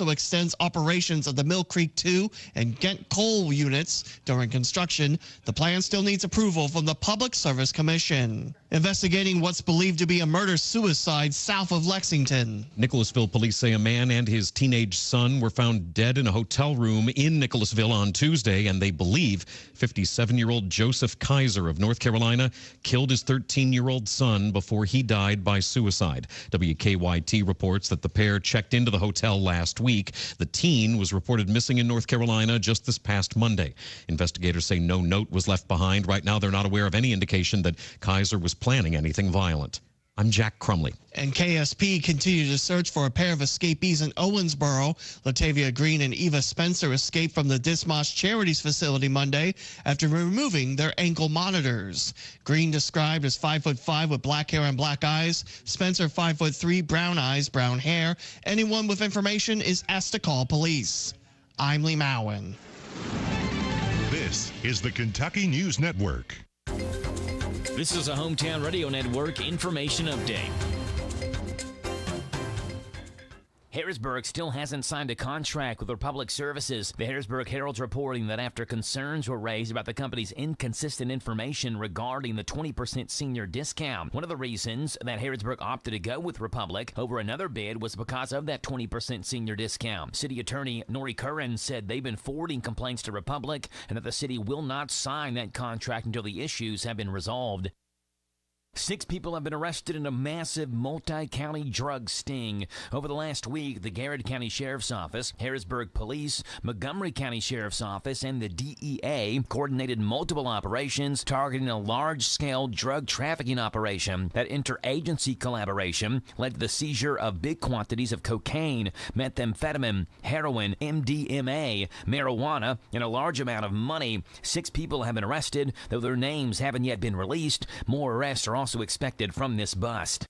extends operations of the Mill Creek 2 and Ghent coal units during construction. The plan still needs approval from the Public Service Commission. Investigating what's believed to be a murder-suicide south of Lexington. Nicholasville police say a man and his teenage son were found dead in a hotel room in Nicholasville on Tuesday, and they believe 57-year-old Joseph Kaiser of North Carolina killed his 13-year-old son before he died by suicide. WKYT reports that the pair checked into the hotel last week. The teen was reported missing in North Carolina just this past Monday. Investigators say no note was left behind. Right now, they're not aware of any indication that Kaiser was planning anything violent. I'm Jack Crumley. And KSP continued to search for a pair of escapees in Owensboro. Latavia Green and Eva Spencer escaped from the Dismosh Charities facility Monday after removing their ankle monitors. Green, described as 5'5" with black hair and black eyes. Spencer, 5'3", brown eyes, brown hair. Anyone with information is asked to call police. I'm Lee Mowen. This is the Kentucky News Network. This is a Hometown Radio Network information update. Harrodsburg still hasn't signed a contract with Republic Services. The Harrodsburg Herald's reporting that after concerns were raised about the company's inconsistent information regarding the 20% senior discount, one of the reasons that Harrodsburg opted to go with Republic over another bid was because of that 20% senior discount. City Attorney Nori Curran said they've been forwarding complaints to Republic and that the city will not sign that contract until the issues have been resolved. 6 people have been arrested in a massive multi-county drug sting. Over the last week, the Garrett County Sheriff's Office, Harrisburg Police, Montgomery County Sheriff's Office, and the DEA coordinated multiple operations targeting a large-scale drug trafficking operation. That interagency collaboration led to the seizure of big quantities of cocaine, methamphetamine, heroin, MDMA, marijuana, and a large amount of money. 6 people have been arrested, though their names haven't yet been released. More arrests are also expected from this bust.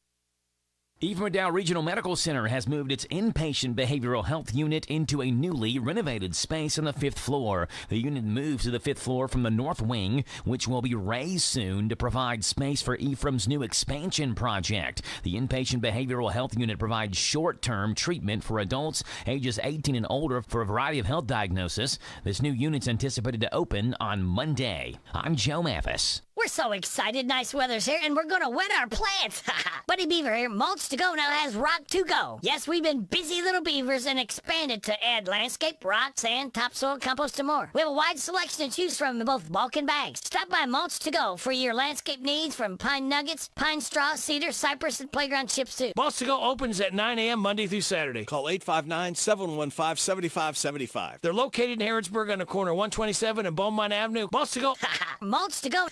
Eve McDowell Regional Medical Center has moved its inpatient behavioral health unit into a newly renovated space on the 5th floor. The unit moves to the 5th floor from the north wing, which will be raised soon to provide space for Ephraim's new expansion project. The inpatient behavioral health unit provides short-term treatment for adults ages 18 and older for a variety of health diagnoses. This new unit's anticipated to open on Monday. I'm Joe Mathis. We're so excited. Nice weather's here, and we're going to wet our plants. Buddy Beaver here, Mulch to Go now has Rock to Go. Yes, we've been busy little beavers and expanded to add landscape, rock, sand, topsoil, compost, and more. We have a wide selection to choose from in both bulk and bags. Stop by Mulch to Go for your landscape needs from pine nuggets, pine straw, cedar, cypress, and playground chips too. Mulch to Go opens at 9 a.m. Monday through Saturday. Call 859-715-7575. They're located in Harrodsburg on the corner of 127 and Beaumont Avenue. Mulch to Go. Mulch to Go.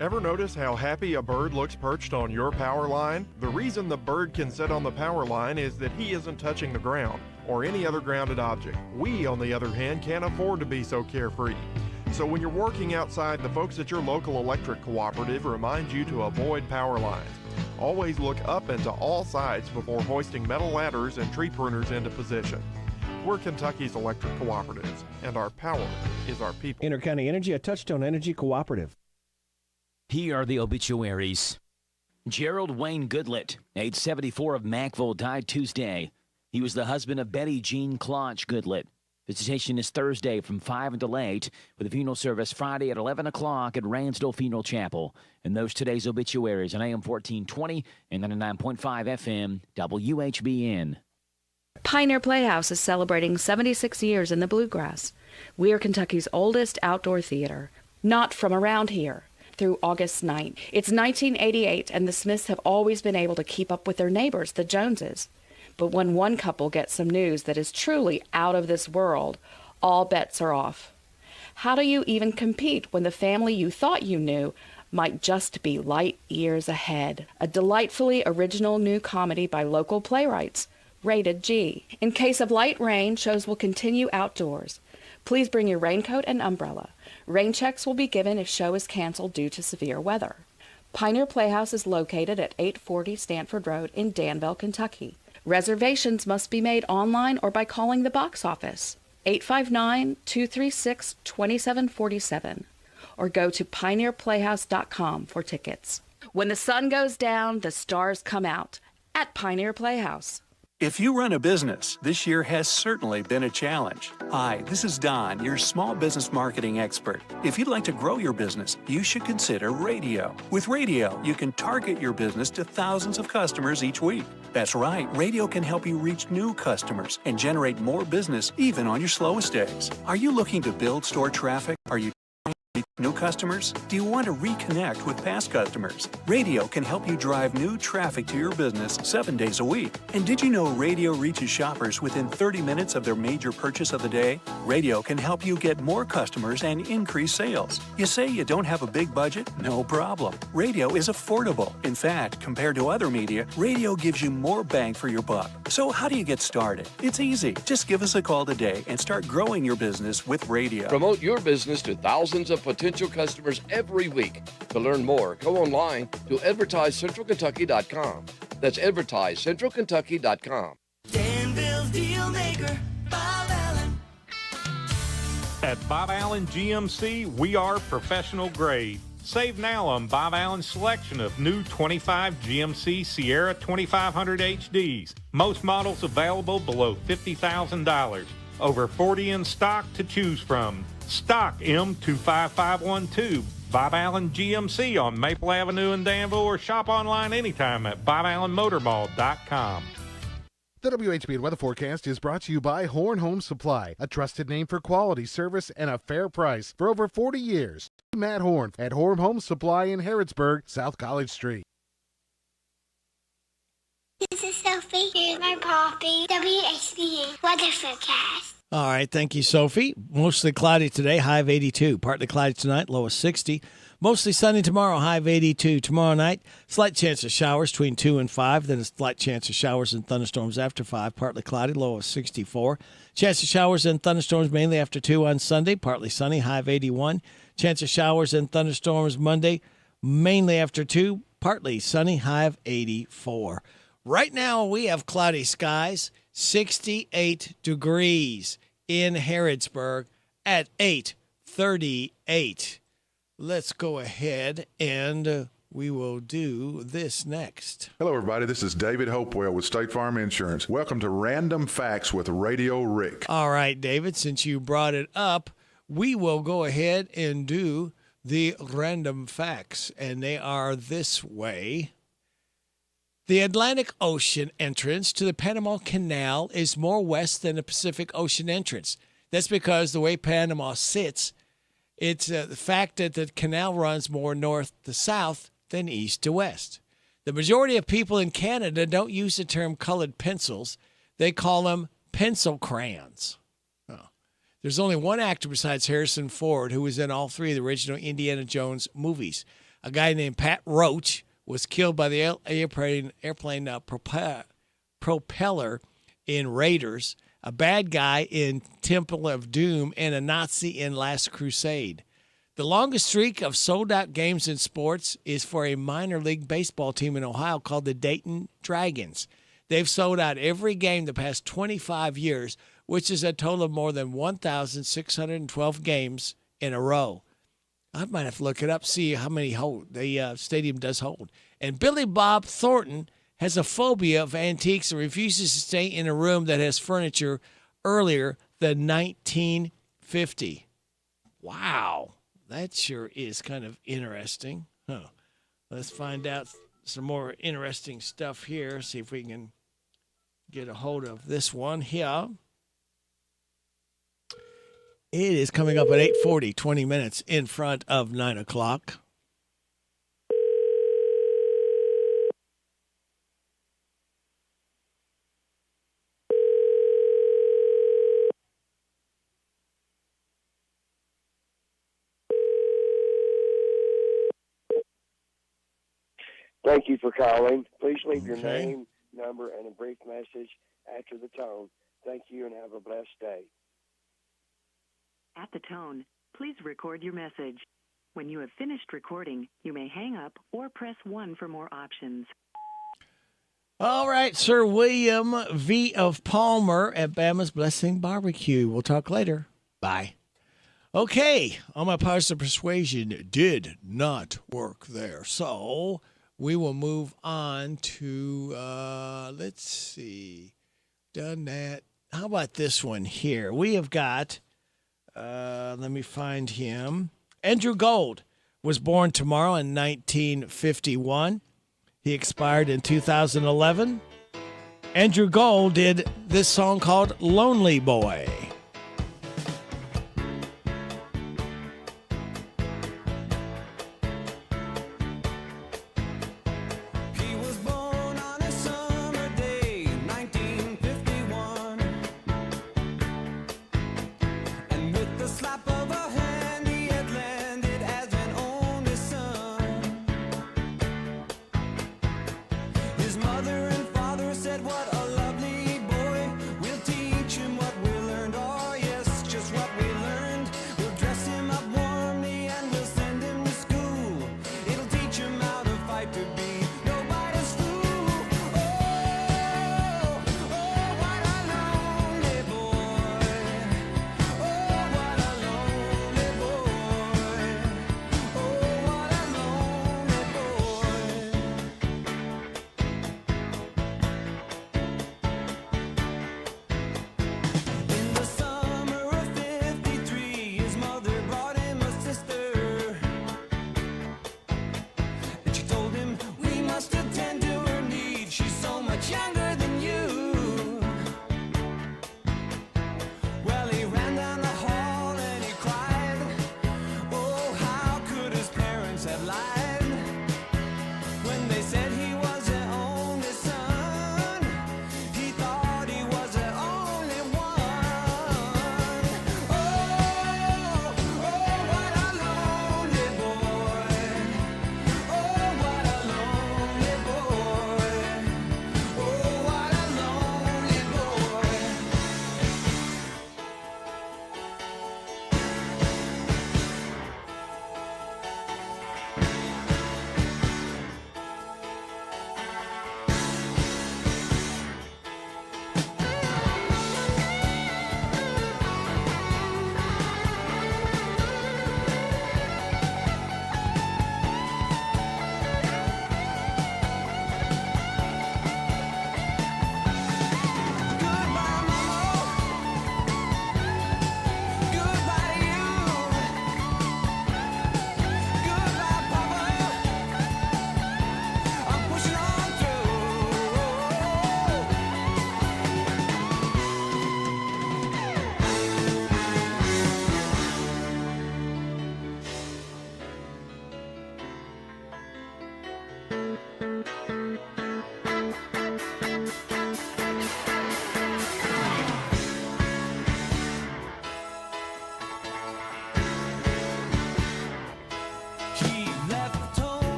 Ever notice how happy a bird looks perched on your power line? The reason the bird can sit on the power line is that he isn't touching the ground or any other grounded object. We, on the other hand, can't afford to be so carefree. So when you're working outside, the folks at your local electric cooperative remind you to avoid power lines. Always look up and to all sides before hoisting metal ladders and tree pruners into position. We're Kentucky's electric cooperatives, and our power is our people. Intercounty Energy, a Touchstone Energy cooperative. Here are the obituaries. Gerald Wayne Goodlett, age 74 of Mackville, died Tuesday. He was the husband of Betty Jean Klotch Goodlett. Visitation is Thursday from 5 until 8, with a funeral service Friday at 11 o'clock at Ransdell Funeral Chapel. And those today's obituaries on AM 1420 and 99.5 FM WHBN. Pioneer Playhouse is celebrating 76 years in the bluegrass. We are Kentucky's oldest outdoor theater, not from around here. Through August 9th. It's 1988, and the Smiths have always been able to keep up with their neighbors, the Joneses. But when one couple gets some news that is truly out of this world, all bets are off. How do you even compete when the family you thought you knew might just be light years ahead? A delightfully original new comedy by local playwrights, rated G. In case of light rain, shows will continue outdoors. Please bring your raincoat and umbrella. Rain checks will be given if show is canceled due to severe weather. Pioneer Playhouse is located at 840 Stanford Road in Danville, Kentucky. Reservations must be made online or by calling the box office, 859-236-2747, or go to pioneerplayhouse.com for tickets. When the sun goes down, the stars come out at Pioneer Playhouse. If you run a business, this year has certainly been a challenge. Hi, this is Don, your small business marketing expert. If you'd like to grow your business, you should consider radio. With radio, you can target your business to thousands of customers each week. That's right, radio can help you reach new customers and generate more business even on your slowest days. Are you looking to build store traffic? Are you new customers? Do you want to reconnect with past customers? Radio can help you drive new traffic to your business 7 days a week. And did you know radio reaches shoppers within 30 minutes of their major purchase of the day? Radio can help you get more customers and increase sales. You say you don't have a big budget? No problem. Radio is affordable. In fact, compared to other media, radio gives you more bang for your buck. So how do you get started? It's easy. Just give us a call today and start growing your business with radio. Promote your business to thousands of potential customers every week. To learn more, go online to advertisecentralkentucky.com. That's advertisecentralkentucky.com. Danville's deal maker, Bob Allen. At Bob Allen GMC, we are professional grade. Save now on Bob Allen's selection of new 25 GMC Sierra 2500 HDs. Most models available below $50,000. Over 40 in stock to choose from. Stock M25512. Bob Allen GMC on Maple Avenue in Danville, or shop online anytime at BobAllenMotorMall.com. The WHBN weather forecast is brought to you by Horn Home Supply, a trusted name for quality service and a fair price for over 40 years. Matt Horn at Horn Home Supply in Harrodsburg, South College Street. This is Sophie. Here's my Poppy. WHBN weather forecast. All right, thank you, Sophie. Mostly cloudy today, high of 82. Partly cloudy tonight, low of 60. Mostly sunny tomorrow, high of 82. Tomorrow night, slight chance of showers between 2 and 5. Then a slight chance of showers and thunderstorms after 5. Partly cloudy, low of 64. Chance of showers and thunderstorms mainly after 2 on Sunday. Partly sunny, high of 81. Chance of showers and thunderstorms Monday, mainly after 2. Partly sunny, high of 84. Right now, we have cloudy skies. 68 degrees in Harrodsburg at 8:38. Let's go ahead and we will do this next. Hello, everybody. This is David Hopewell with State Farm Insurance. Welcome to Random Facts with Radio Rick. All right, David, since you brought it up, we will go ahead and do the random facts, and they are this way. The Atlantic Ocean entrance to the Panama Canal is more west than the Pacific Ocean entrance. That's because the way Panama sits, it's the fact that the canal runs more north to south than east to west. The majority of people in Canada don't use the term colored pencils. They call them pencil crayons. Oh. There's only one actor besides Harrison Ford who was in all 3 of the original Indiana Jones movies. A guy named Pat Roach was killed by the airplane propeller in Raiders, a bad guy in Temple of Doom, and a Nazi in Last Crusade. The longest streak of sold-out games in sports is for a minor league baseball team in Ohio called the Dayton Dragons. They've sold out every game the past 25 years, which is a total of more than 1,612 games in a row. I might have to look it up, see how many the stadium does hold. And Billy Bob Thornton has a phobia of antiques and refuses to stay in a room that has furniture earlier than 1950. Wow, that sure is kind of interesting. Huh. Let's find out some more interesting stuff here, see if we can get a hold of this one here. It is coming up at 8:40, 20 minutes in front of 9 o'clock. Thank you for calling. Please leave your name, number, and a brief message after the tone. Thank you and have a blessed day. At the tone, please record your message. When you have finished recording, you may hang up or press 1 for more options. All right, Sir William V. of Palmer at Bama's Blessing Barbecue. We'll talk later. Bye. Okay, all my powers of persuasion did not work there. So we will move on to, let's see. done that. How about this one here? We have got, let me find him. Andrew Gold was born tomorrow in 1951. He expired in 2011. Andrew Gold did this song called Lonely Boy.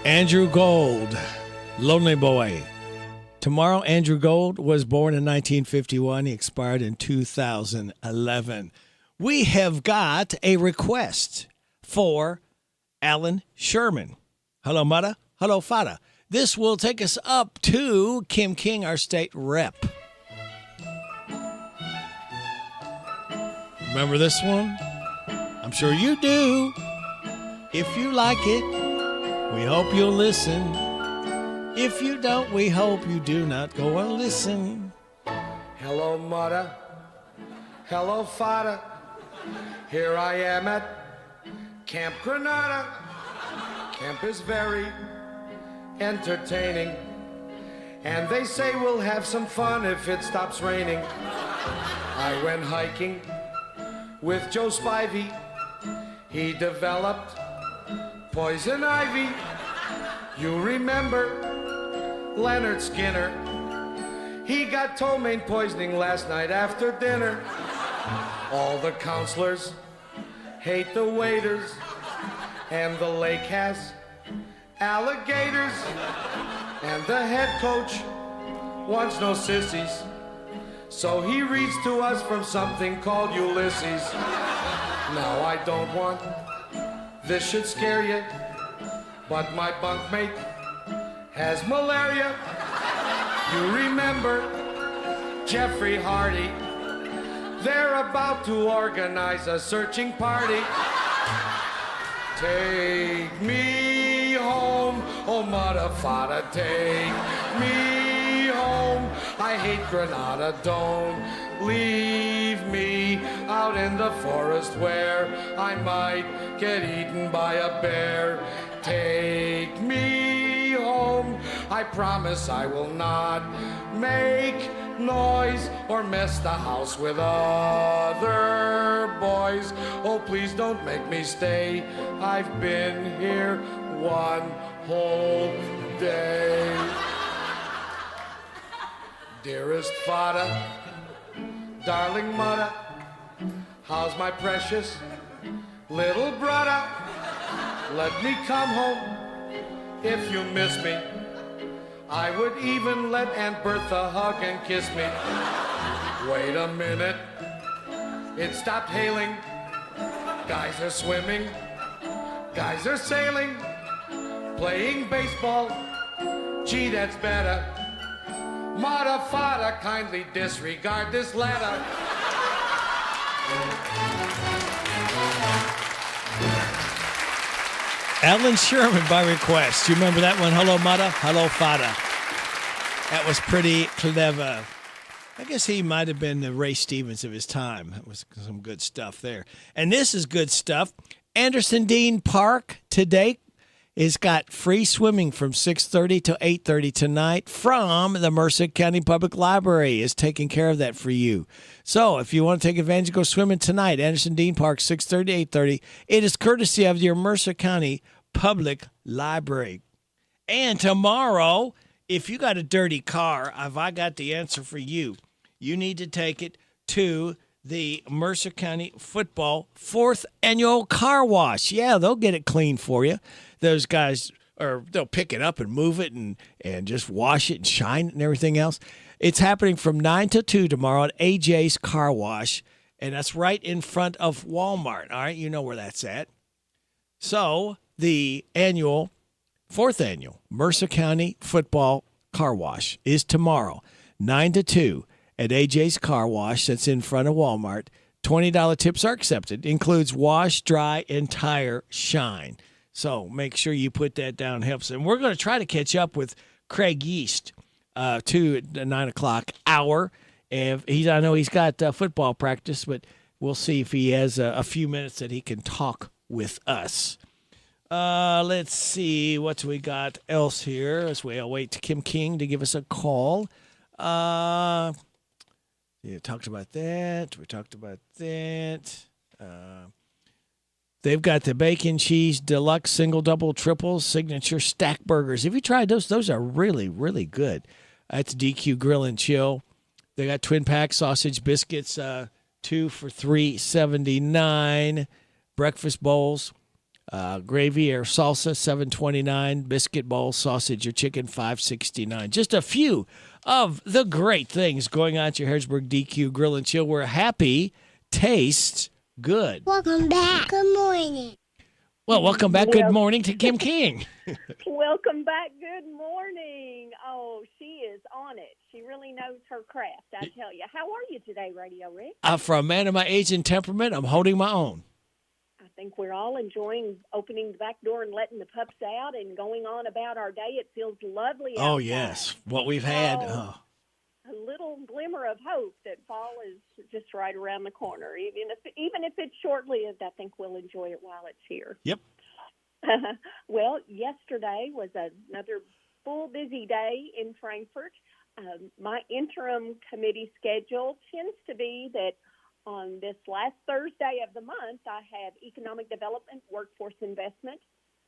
Andrew Gold, Lonely Boy. Tomorrow, Andrew Gold was born in 1951. He expired in 2011. We have got a request for Alan Sherman. Hello, Mudda. Hello, Fada. This will take us up to Kim King, our state rep. Remember this one? I'm sure you do. If you like it, we hope you'll listen. If you don't, we hope you do not go and listen. Hello, Hello, mother. Hello, father. Here I am at Camp Granada. Camp is very entertaining. And they say we'll have some fun if it stops raining. I went hiking with Joe Spivey. He developed poison ivy. You remember Leonard Skinner? He got ptomaine poisoning last night after dinner. All the counselors hate the waiters, and the lake has alligators, and the head coach wants no sissies, so he reads to us from something called Ulysses. Now I don't want this should scare you, but my bunkmate has malaria. You remember Jeffrey Hardy? They're about to organize a searching party. Take me home, oh mother, father, take me home. I hate Granada, don't leave me out in the forest where I might get eaten by a bear. Take me home, I promise I will not make noise or mess the house with other boys. Oh, please don't make me stay. I've been here one whole day. Dearest father, darling mother, how's my precious little brother? Let me come home if you miss me. I would even let Aunt Bertha hug and kiss me. Wait a minute, it stopped hailing. Guys are swimming, guys are sailing, playing baseball. Gee, that's better. Mother, father, kindly disregard this letter. Alan Sherman by request. You remember that one? Hello, mother. Hello, father. That was pretty clever. I guess he might have been the Ray Stevens of his time. That was some good stuff there. And this is good stuff. Anderson Dean Park today has got free swimming from 6:30 to 8:30 tonight from the Mercer County Public Library is taking care of that for you. So if you want to take advantage, go swimming tonight. Anderson Dean Park, 6:30 to 8:30. It is courtesy of your Mercer County Public Library. And tomorrow, if you got a dirty car, I got the answer for you. You need to take it to the Mercer County Football 4th Annual Car Wash. Yeah, they'll get it clean for you. Those guys, or they'll pick it up and move it and just wash it and shine it and everything else. It's happening from 9 to 2 tomorrow at AJ's Car Wash, and that's right in front of Walmart. All right, you know where that's at. So the 4th Annual Mercer County Football Car Wash is tomorrow, 9 to 2 at AJ's Car Wash. That's in front of Walmart. $20 tips are accepted. Includes wash, dry, and tire shine. So make sure you put that down. Helps. And we're going to try to catch up with Craig Yeast to the 9 o'clock hour. And I know he's got football practice, but we'll see if he has a few minutes that he can talk with us. Let's see what we got else here as we await Kim King to give us a call. Yeah, talked about that. We talked about that. They've got the bacon, cheese, deluxe, single, double, triple, signature stack burgers. Have you tried those? Those are really, really good. That's DQ Grill and Chill. They got twin pack sausage biscuits, 2 for $3.79. Breakfast bowls, gravy or salsa, $7.29. Biscuit bowl, sausage or chicken, $5.69. Just a few of the great things going on at your Harrodsburg DQ Grill and Chill, where happy tastes good. Welcome back. Good morning. Well, welcome back. Good morning to Kim King. Welcome back. Good morning. Oh, she is on it. She really knows her craft, I tell you. How are you today, Radio Rick? For a man of my age and temperament, I'm holding my own. I think we're all enjoying opening the back door and letting the pups out and going on about our day. It feels lovely outside. Oh, yes. What we've had. little glimmer of hope that fall is just right around the corner. Even if it's short-lived, I think we'll enjoy it while it's here. Yep. Well, yesterday was another full busy day in Frankfort. My interim committee schedule tends to be that on this last Thursday of the month, I have economic development, workforce investment,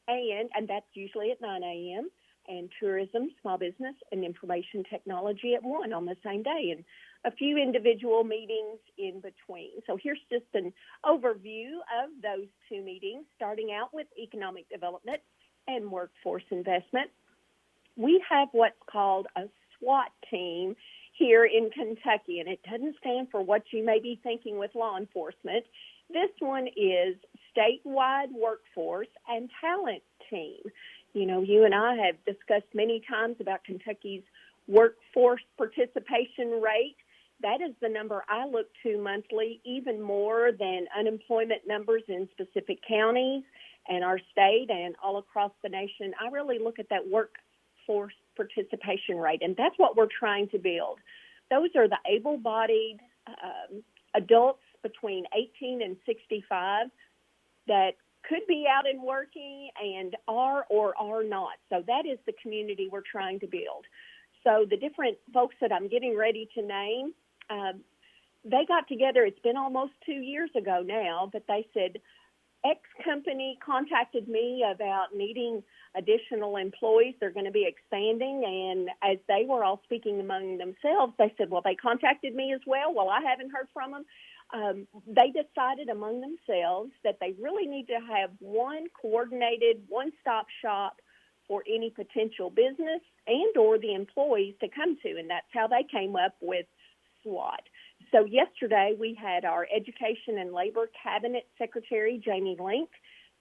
and that's usually at 9 a.m., and tourism, small business, and information technology at 1 on the same day, and a few individual meetings in between. So here's just an overview of those two meetings, starting out with economic development and workforce investment. We have what's called a SWAT team here in Kentucky, and it doesn't stand for what you may be thinking with law enforcement. This one is Statewide Workforce and Talent Team. You know, you and I have discussed many times about Kentucky's workforce participation rate. That is the number I look to monthly, even more than unemployment numbers in specific counties and our state and all across the nation. I really look at that workforce participation rate, and that's what we're trying to build. Those are the able-bodied adults between 18 and 65 that could be out and working and are or are not. So that is the community we're trying to build. So the different folks that I'm getting ready to name, they got together, it's been almost 2 years ago now, but they said, X company contacted me about needing additional employees. They're going to be expanding. And as they were all speaking among themselves, they said, well, they contacted me as well. Well, I haven't heard from them. They decided among themselves that they really need to have one coordinated, one-stop shop for any potential business and or the employees to come to. And that's how they came up with SWAT. So yesterday we had our Education and Labor Cabinet Secretary, Jamie Link,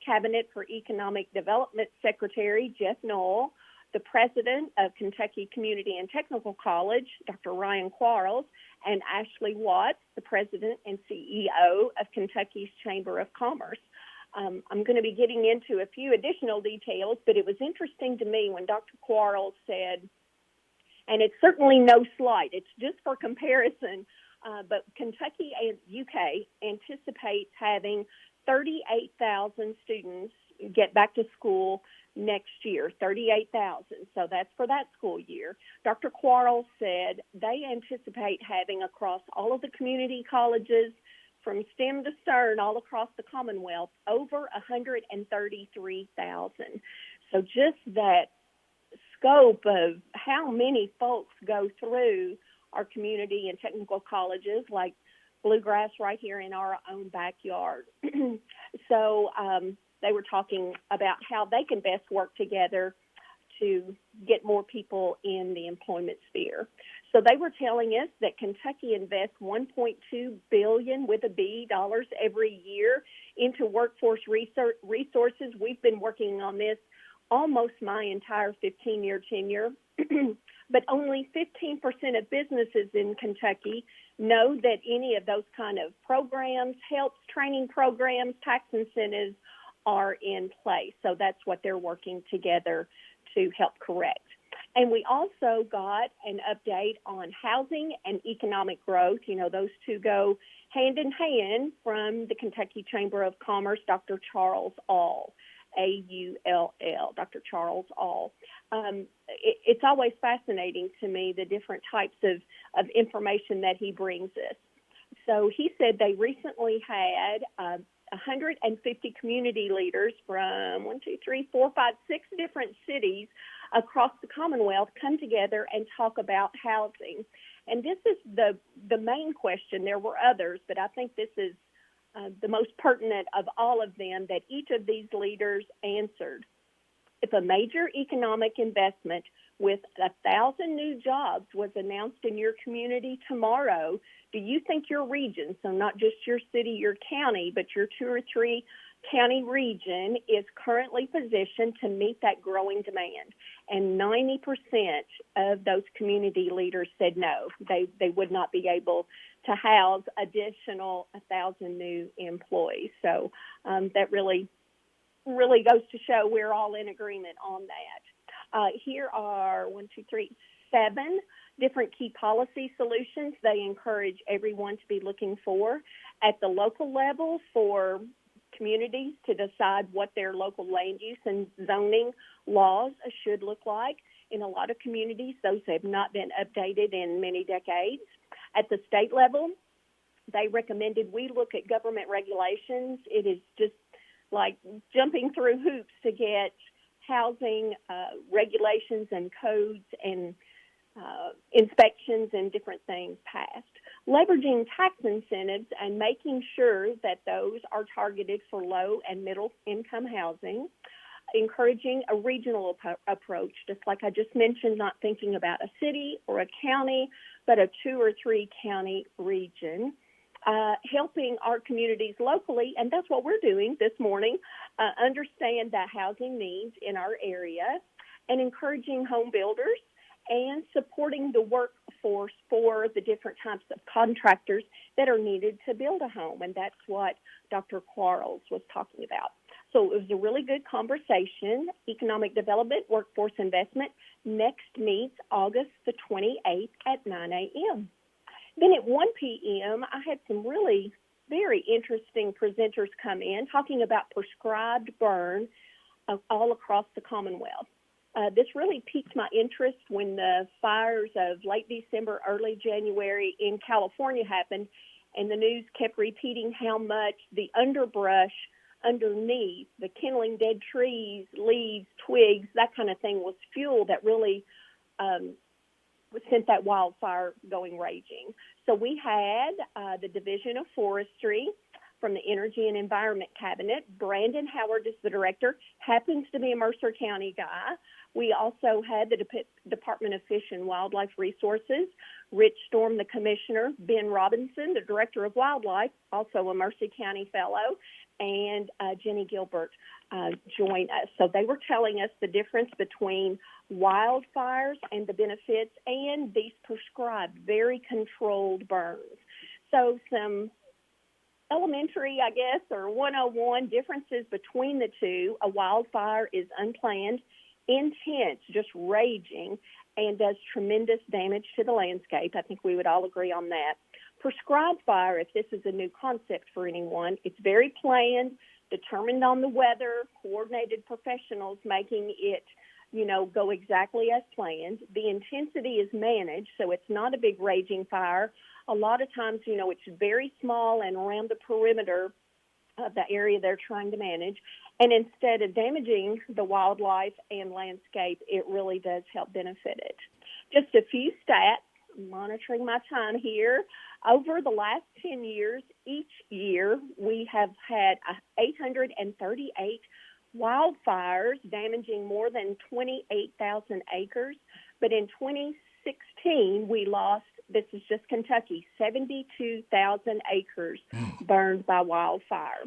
Cabinet for Economic Development Secretary, Jeff Knoll, the President of Kentucky Community and Technical College, Dr. Ryan Quarles, and Ashley Watts, the President and CEO of Kentucky's Chamber of Commerce. I'm going to be getting into a few additional details, but it was interesting to me when Dr. Quarles said, and it's certainly no slight, it's just for comparison, but Kentucky and UK anticipates having 38,000 students get back to school next year, 38,000. So that's for that school year. Dr. Quarles said they anticipate having across all of the community colleges from STEM to CERN all across the Commonwealth over 133,000. So just that scope of how many folks go through our community and technical colleges like Bluegrass right here in our own backyard. So they were talking about how they can best work together to get more people in the employment sphere. So they were telling us that Kentucky invests $1.2 billion with a B dollars every year into workforce resources. We've been working on this almost my entire 15-year tenure. But only 15% of businesses in Kentucky know that any of those kind of programs, helps, training programs, tax incentives are in place. So that's what they're working together to help correct. And we also got an update on housing and economic growth. You know, those two go hand in hand from the Kentucky Chamber of Commerce, Dr. Charles All. A-U-L-L, Dr. Charles All. It's always fascinating to me, the different types of information that he brings us. So he said they recently had 150 community leaders from 6 different cities across the Commonwealth come together and talk about housing. And this is the main question. There were others, but I think this is the most pertinent of all of them that each of these leaders answered. If a major economic investment with 1,000 new jobs was announced in your community tomorrow, do you think your region, so not just your city, your county, but your 2 or 3 county region is currently positioned to meet that growing demand? And 90% of those community leaders said no, they would not be able to house additional 1,000 new employees. So that really goes to show we're all in agreement on that. Here are 7 different key policy solutions they encourage everyone to be looking for at the local level for communities to decide what their local land use and zoning laws should look like. In a lot of communities, those have not been updated in many decades. At the state level, they recommended we look at government regulations. It is just like jumping through hoops to get housing regulations and codes and inspections and different things passed. Leveraging tax incentives and making sure that those are targeted for low and middle income housing. Encouraging a regional approach, just like I just mentioned, not thinking about a city or a county, but a 2 or 3 county region. Helping our communities locally, and that's what we're doing this morning, understand the housing needs in our area, and encouraging home builders and supporting the workforce for the different types of contractors that are needed to build a home, and that's what Dr. Quarles was talking about. So it was a really good conversation. Economic Development, Workforce Investment next meets August the 28th at 9 a.m. Then at 1 p.m., I had some really very interesting presenters come in talking about prescribed burn all across the Commonwealth. This really piqued my interest when the fires of late December, early January in California happened, and the news kept repeating how much the underbrush underneath, the kindling dead trees, leaves, twigs, that kind of thing was fuel that really sent that wildfire going raging. So we had the Division of Forestry from the Energy and Environment Cabinet. Brandon Howard is the director, happens to be a Mercer County guy. We also had the Department of Fish and Wildlife Resources, Rich Storm, the commissioner, Ben Robinson, the director of wildlife, also a Mercer County fellow, and Jenny Gilbert joined us. So they were telling us the difference between wildfires and the benefits and these prescribed, very controlled burns. So some elementary, I guess, or 101 differences between the two. A wildfire is unplanned, intense, just raging, and does tremendous damage to the landscape. I think we would all agree on that. Prescribed fire, if this is a new concept for anyone, it's very planned, determined on the weather, coordinated professionals making it, go exactly as planned. The intensity is managed, so it's not a big raging fire. A lot of times, it's very small and around the perimeter of the area they're trying to manage. And instead of damaging the wildlife and landscape, it really does help benefit it. Just a few stats, monitoring my time here. Over the last 10 years, each year, we have had 838 wildfires damaging more than 28,000 acres. But in 2016, we lost, this is just Kentucky, 72,000 acres burned by wildfire.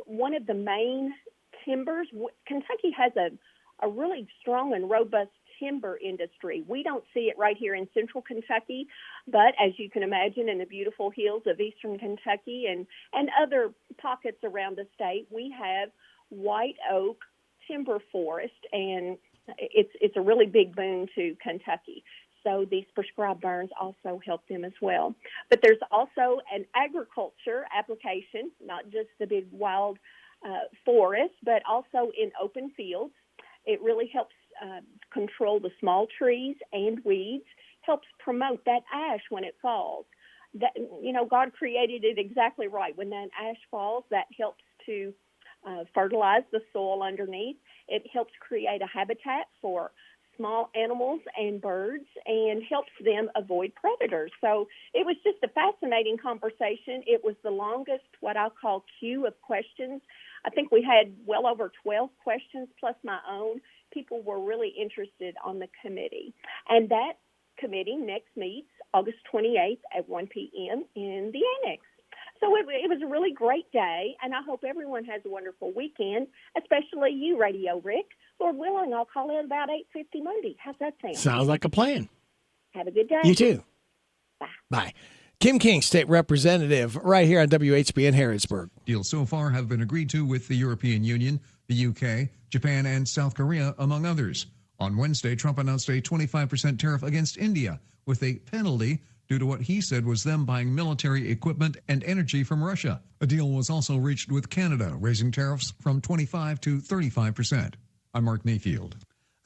One of the main timbers, Kentucky has a really strong and robust timber industry. We don't see it right here in central Kentucky, but as you can imagine, in the beautiful hills of eastern Kentucky and other pockets around the state, we have white oak timber forest, and it's a really big boon to Kentucky. So these prescribed burns also help them as well. But there's also an agriculture application, not just the big wild forest, but also in open fields. It really helps control the small trees and weeds, helps promote that ash when it falls. That, God created it exactly right. When that ash falls, that helps to fertilize the soil underneath. It helps create a habitat for small animals and birds and helps them avoid predators. So it was just a fascinating conversation. It was the longest, what I'll call, queue of questions. I think we had well over 12 questions plus my own. People were really interested on the committee. And that committee next meets August 28th at 1 p.m. in the annex. So it was a really great day, and I hope everyone has a wonderful weekend, especially you, Radio Rick. Lord willing, I'll call in about 8:50 Monday. How's that sound? Sounds like a plan. Have a good day. You too. Bye. Kim King, State Representative, right here on WHBN Harrodsburg. Deals so far have been agreed to with the European Union, the UK, Japan, and South Korea, among others. On Wednesday, Trump announced a 25% tariff against India with a penalty due to what he said was them buying military equipment and energy from Russia. A deal was also reached with Canada, raising tariffs from 25 to 35%. I'm Mark Mayfield.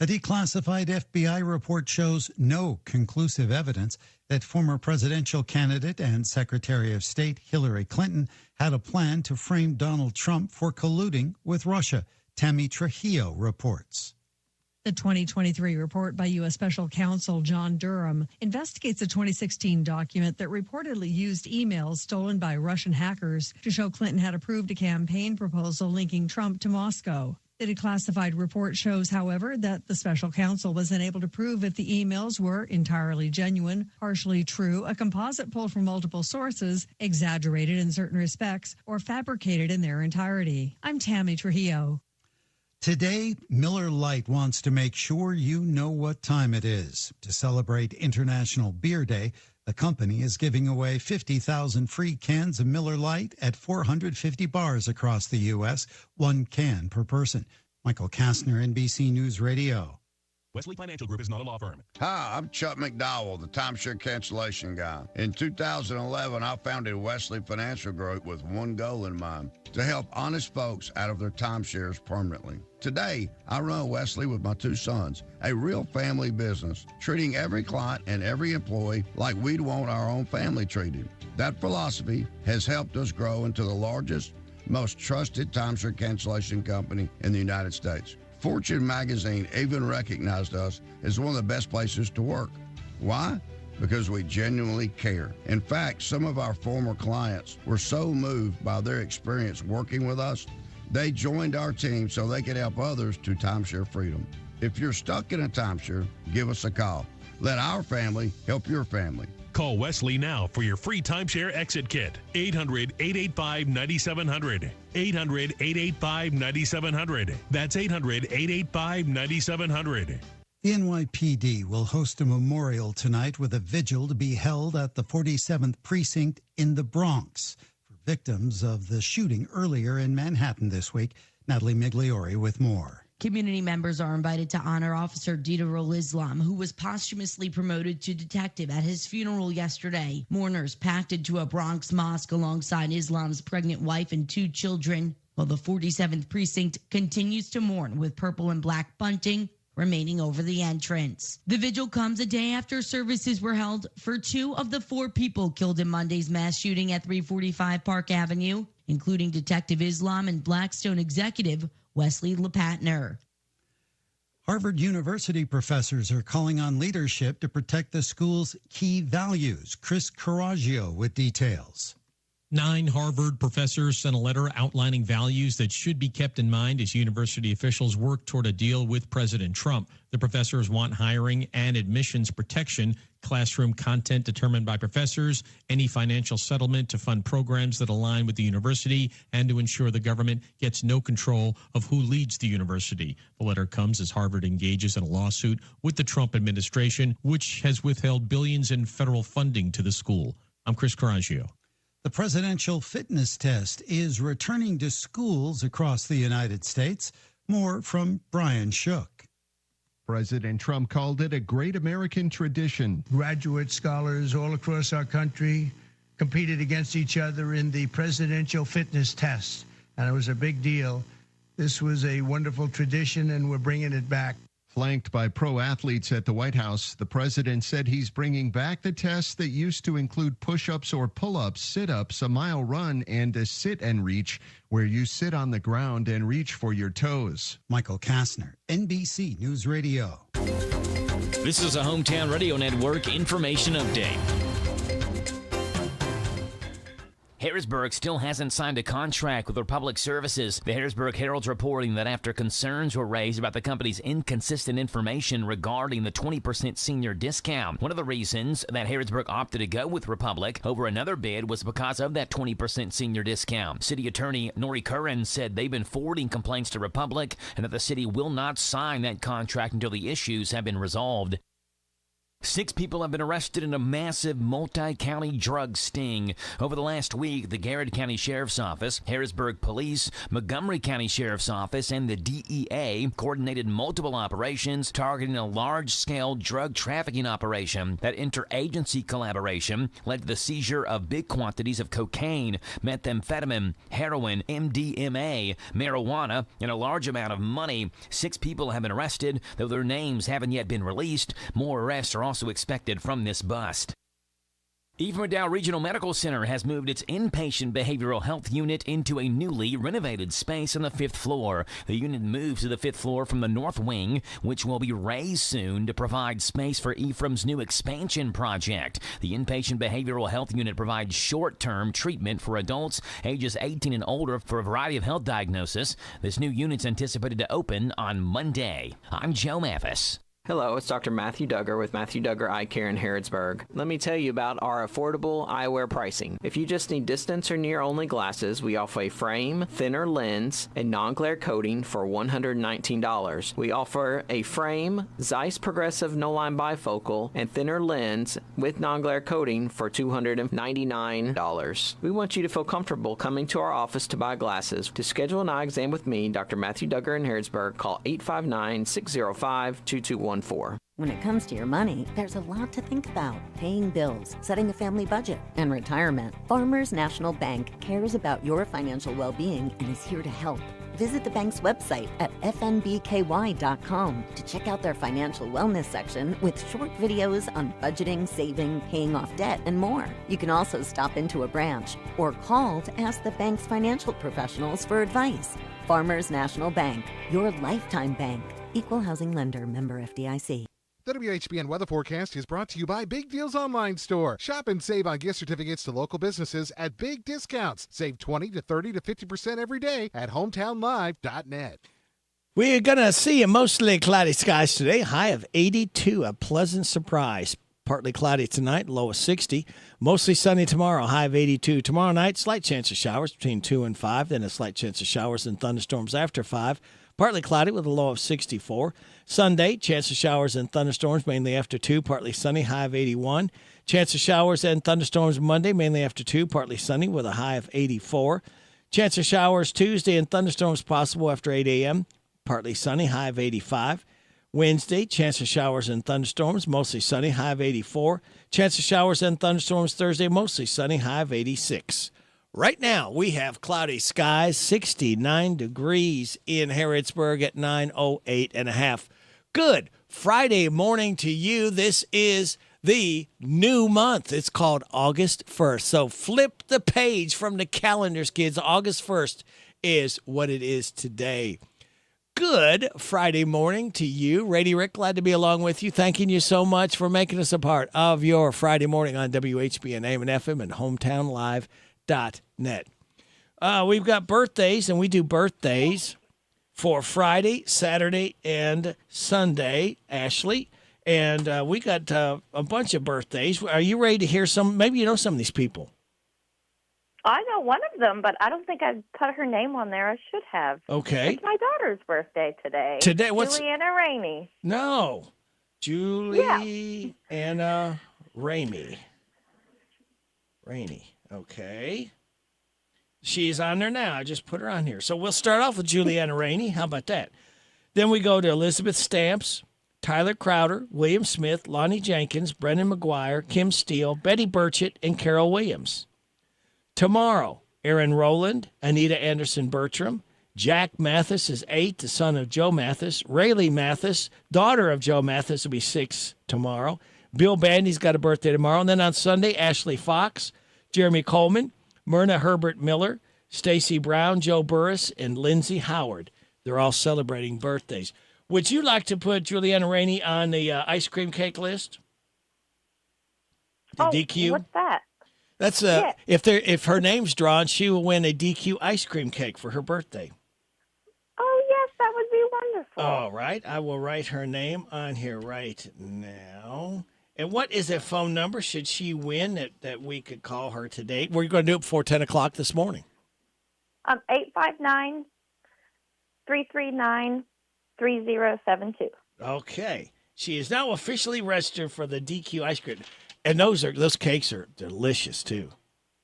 A declassified FBI report shows no conclusive evidence that former presidential candidate and Secretary of State Hillary Clinton had a plan to frame Donald Trump for colluding with Russia. Tammy Trujillo reports. The 2023 report by U.S. Special Counsel John Durham investigates a 2016 document that reportedly used emails stolen by Russian hackers to show Clinton had approved a campaign proposal linking Trump to Moscow. The declassified report shows, however, that the special counsel was unable to prove if the emails were entirely genuine, partially true, a composite pulled from multiple sources, exaggerated in certain respects, or fabricated in their entirety. I'm Tammy Trujillo. Today, Miller Lite wants to make sure you know what time it is. To celebrate International Beer Day, the company is giving away 50,000 free cans of Miller Lite at 450 bars across the U.S., 1 can per person. Michael Kastner, NBC News Radio. Wesley Financial Group is not a law firm. Hi, I'm Chuck McDowell, the timeshare cancellation guy. In 2011, I founded Wesley Financial Group with one goal in mind, to help honest folks out of their timeshares permanently. Today, I run Wesley with my 2 sons, a real family business, treating every client and every employee like we'd want our own family treated. That philosophy has helped us grow into the largest, most trusted timeshare cancellation company in the United States. Fortune magazine even recognized us as one of the best places to work. Why? Because we genuinely care. In fact, some of our former clients were so moved by their experience working with us, they joined our team so they could help others to timeshare freedom. If you're stuck in a timeshare, give us a call. Let our family help your family. Call Wesley now for your free timeshare exit kit. 800-885-9700. 800-885-9700. That's 800-885-9700. The NYPD will host a memorial tonight with a vigil to be held at the 47th Precinct in the Bronx for victims of the shooting earlier in Manhattan this week. Natalie Migliori with more. Community members are invited to honor Officer Didarul Islam, who was posthumously promoted to detective at his funeral yesterday. Mourners packed into a Bronx mosque alongside Islam's pregnant wife and 2 children, while the 47th Precinct continues to mourn with purple and black bunting remaining over the entrance. The vigil comes a day after services were held for 2 of the 4 people killed in Monday's mass shooting at 345 Park Avenue, including Detective Islam and Blackstone executive Wesley LePatner. Harvard University professors are calling on leadership to protect the school's key values. Chris Coraggio with details. 9 Harvard professors sent a letter outlining values that should be kept in mind as university officials work toward a deal with President Trump. The professors want hiring and admissions protection, classroom content determined by professors, any financial settlement to fund programs that align with the university, and to ensure the government gets no control of who leads the university. The letter comes as Harvard engages in a lawsuit with the Trump administration, which has withheld billions in federal funding to the school. I'm Chris Coraggio. The presidential fitness test is returning to schools across the United States. More from Brian Shook. President Trump called it a great American tradition. Graduate scholars all across our country competed against each other in the presidential fitness test, and it was a big deal. This was a wonderful tradition, and we're bringing it back. Flanked by pro athletes at the White House, the president said he's bringing back the tests that used to include push-ups or pull-ups, sit-ups, a mile run, and a sit and reach, where you sit on the ground and reach for your toes. Michael Kastner, NBC News Radio. This is a Hometown Radio Network information update. Harrodsburg still hasn't signed a contract with Republic Services. The Harrodsburg Herald's reporting that after concerns were raised about the company's inconsistent information regarding the 20% senior discount, one of the reasons that Harrodsburg opted to go with Republic over another bid was because of that 20% senior discount. City Attorney Nori Curran said they've been forwarding complaints to Republic and that the city will not sign that contract until the issues have been resolved. 6 people have been arrested in a massive multi-county drug sting. Over the last week, the Garrett County Sheriff's Office, Harrodsburg Police, Montgomery County Sheriff's Office, and the DEA coordinated multiple operations targeting a large-scale drug trafficking operation. That interagency collaboration led to the seizure of big quantities of cocaine, methamphetamine, heroin, MDMA, marijuana, and a large amount of money. 6 people have been arrested, though their names haven't yet been released. More arrests are also expected from this bust. Eve McDowell Regional Medical Center has moved its inpatient behavioral health unit into a newly renovated space on the 5th floor. The unit moves to the 5th floor from the north wing, which will be raised soon to provide space for Ephraim's new expansion project. The inpatient behavioral health unit provides short-term treatment for adults ages 18 and older for a variety of health diagnoses. This new unit's anticipated to open on Monday. I'm Joe Mathis. Hello, it's Dr. Matthew Duggar with Matthew Duggar Eye Care in Harrodsburg. Let me tell you about our affordable eyewear pricing. If you just need distance or near only glasses, we offer a frame, thinner lens, and non-glare coating for $119. We offer a frame, Zeiss Progressive No-Line Bifocal, and thinner lens with non-glare coating for $299. We want you to feel comfortable coming to our office to buy glasses. To schedule an eye exam with me, Dr. Matthew Duggar in Harrodsburg, call 859-605-2214. When it comes to your money, there's a lot to think about. Paying bills, setting a family budget, and retirement. Farmers National Bank cares about your financial well-being and is here to help. Visit the bank's website at fnbky.com to check out their financial wellness section with short videos on budgeting, saving, paying off debt, and more. You can also stop into a branch or call to ask the bank's financial professionals for advice. Farmers National Bank, your lifetime bank. Equal housing lender, member FDIC. WHBN weather forecast is brought to you by Big Deals Online Store. Shop and save on gift certificates to local businesses at big discounts. Save 20 to 30 to 50% every day at hometownlive.net. We're going to see a mostly cloudy skies today. High of 82, a pleasant surprise. Partly cloudy tonight, low of 60. Mostly sunny tomorrow, high of 82. Tomorrow night, slight chance of showers between 2 and 5. Then a slight chance of showers and thunderstorms after 5. Partly cloudy with a low of 64. Sunday, chance of showers and thunderstorms mainly after 2, partly sunny, high of 81. Chance of showers and thunderstorms Monday, mainly after 2, partly sunny with a high of 84. Chance of showers Tuesday and thunderstorms possible after 8 a.m., partly sunny, high of 85. Wednesday, chance of showers and thunderstorms, mostly sunny, high of 84. Chance of showers and thunderstorms Thursday, mostly sunny, high of 86. Right now, we have cloudy skies, 69 degrees in Harrodsburg at 9:08 and a half. Good Friday morning to you. This is the new month. It's called August 1st. So flip the page from the calendars, kids. August 1st is what it is today. Good Friday morning to you. Rady Rick, glad to be along with you. Thanking you so much for making us a part of your Friday morning on WHBN AM and FM and hometownlive.net. We've got birthdays, and we do birthdays for Friday, Saturday, and Sunday, Ashley. And we got a bunch of birthdays. Are you ready to hear some? Maybe you know some of these people. I know one of them, but I don't think I've put her name on there. I should have. Okay. It's my daughter's birthday today. Today, what's... Juliana Rainey. No. Juliana Rainey. Okay. She's on there now. I just put her on here. So we'll start off with Juliana Rainey. How about that? Then we go to Elizabeth Stamps, Tyler Crowder, William Smith, Lonnie Jenkins, Brendan McGuire, Kim Steele, Betty Burchett, and Carol Williams. Tomorrow, Aaron Rowland, Anita Anderson Bertram, Jack Mathis is 8, the son of Joe Mathis. Rayleigh Mathis, daughter of Joe Mathis, will be 6 tomorrow. Bill Bandy's got a birthday tomorrow. And then on Sunday, Ashley Fox, Jeremy Coleman, Myrna Herbert Miller, Stacy Brown, Joe Burris, and Lindsay Howard. They're all celebrating birthdays. Would you like to put Juliana Rainey on the ice cream cake list? The DQ? What's that? That's if her name's drawn, she will win a DQ ice cream cake for her birthday. Oh, yes, that would be wonderful. All right. I will write her name on here right now. And what is a phone number should she win that we could call her today? We're going to do it before 10 o'clock this morning. 859-339-3072. Okay. She is now officially registered for the DQ ice cream. And those cakes are delicious, too.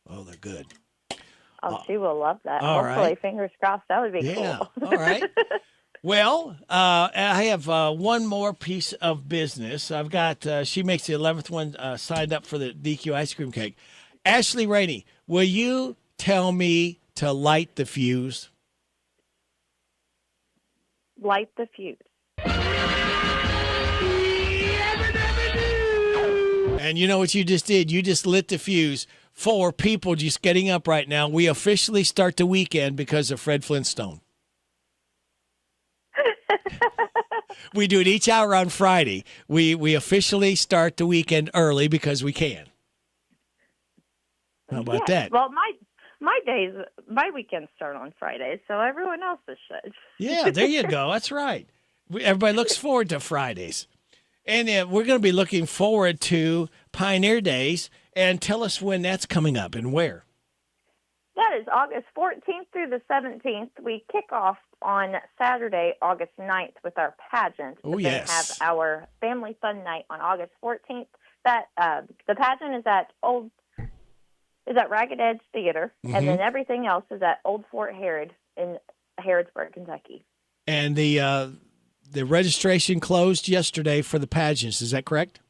Oh, they're good. Oh, she will love that. All Hopefully, right. fingers crossed, that would be Yeah. cool. All right. Well, I have one more piece of business. I've got, she makes the 11th one signed up for the DQ ice cream cake. Ashley Rainey, will you tell me to light the fuse? Light the fuse. And you know what you just did? You just lit the fuse for people just getting up right now. We officially start the weekend because of Fred Flintstone. We do it each hour on Friday. We officially start the weekend early because we can. How about that? Well, my weekends start on Fridays, so everyone else's should. Yeah, there you go. That's right. Everybody looks forward to Fridays. And we're going to be looking forward to Pioneer Days. And tell us when that's coming up and where. That is August 14th through the 17th. We kick off on Saturday, August 9th with our pageant. Oh, yes. Then have our family fun night on August 14th. That the pageant is at Ragged Edge Theater, and then everything else is at Old Fort Herod in Harrodsburg, Kentucky. And the registration closed yesterday for the pageants. Is that correct?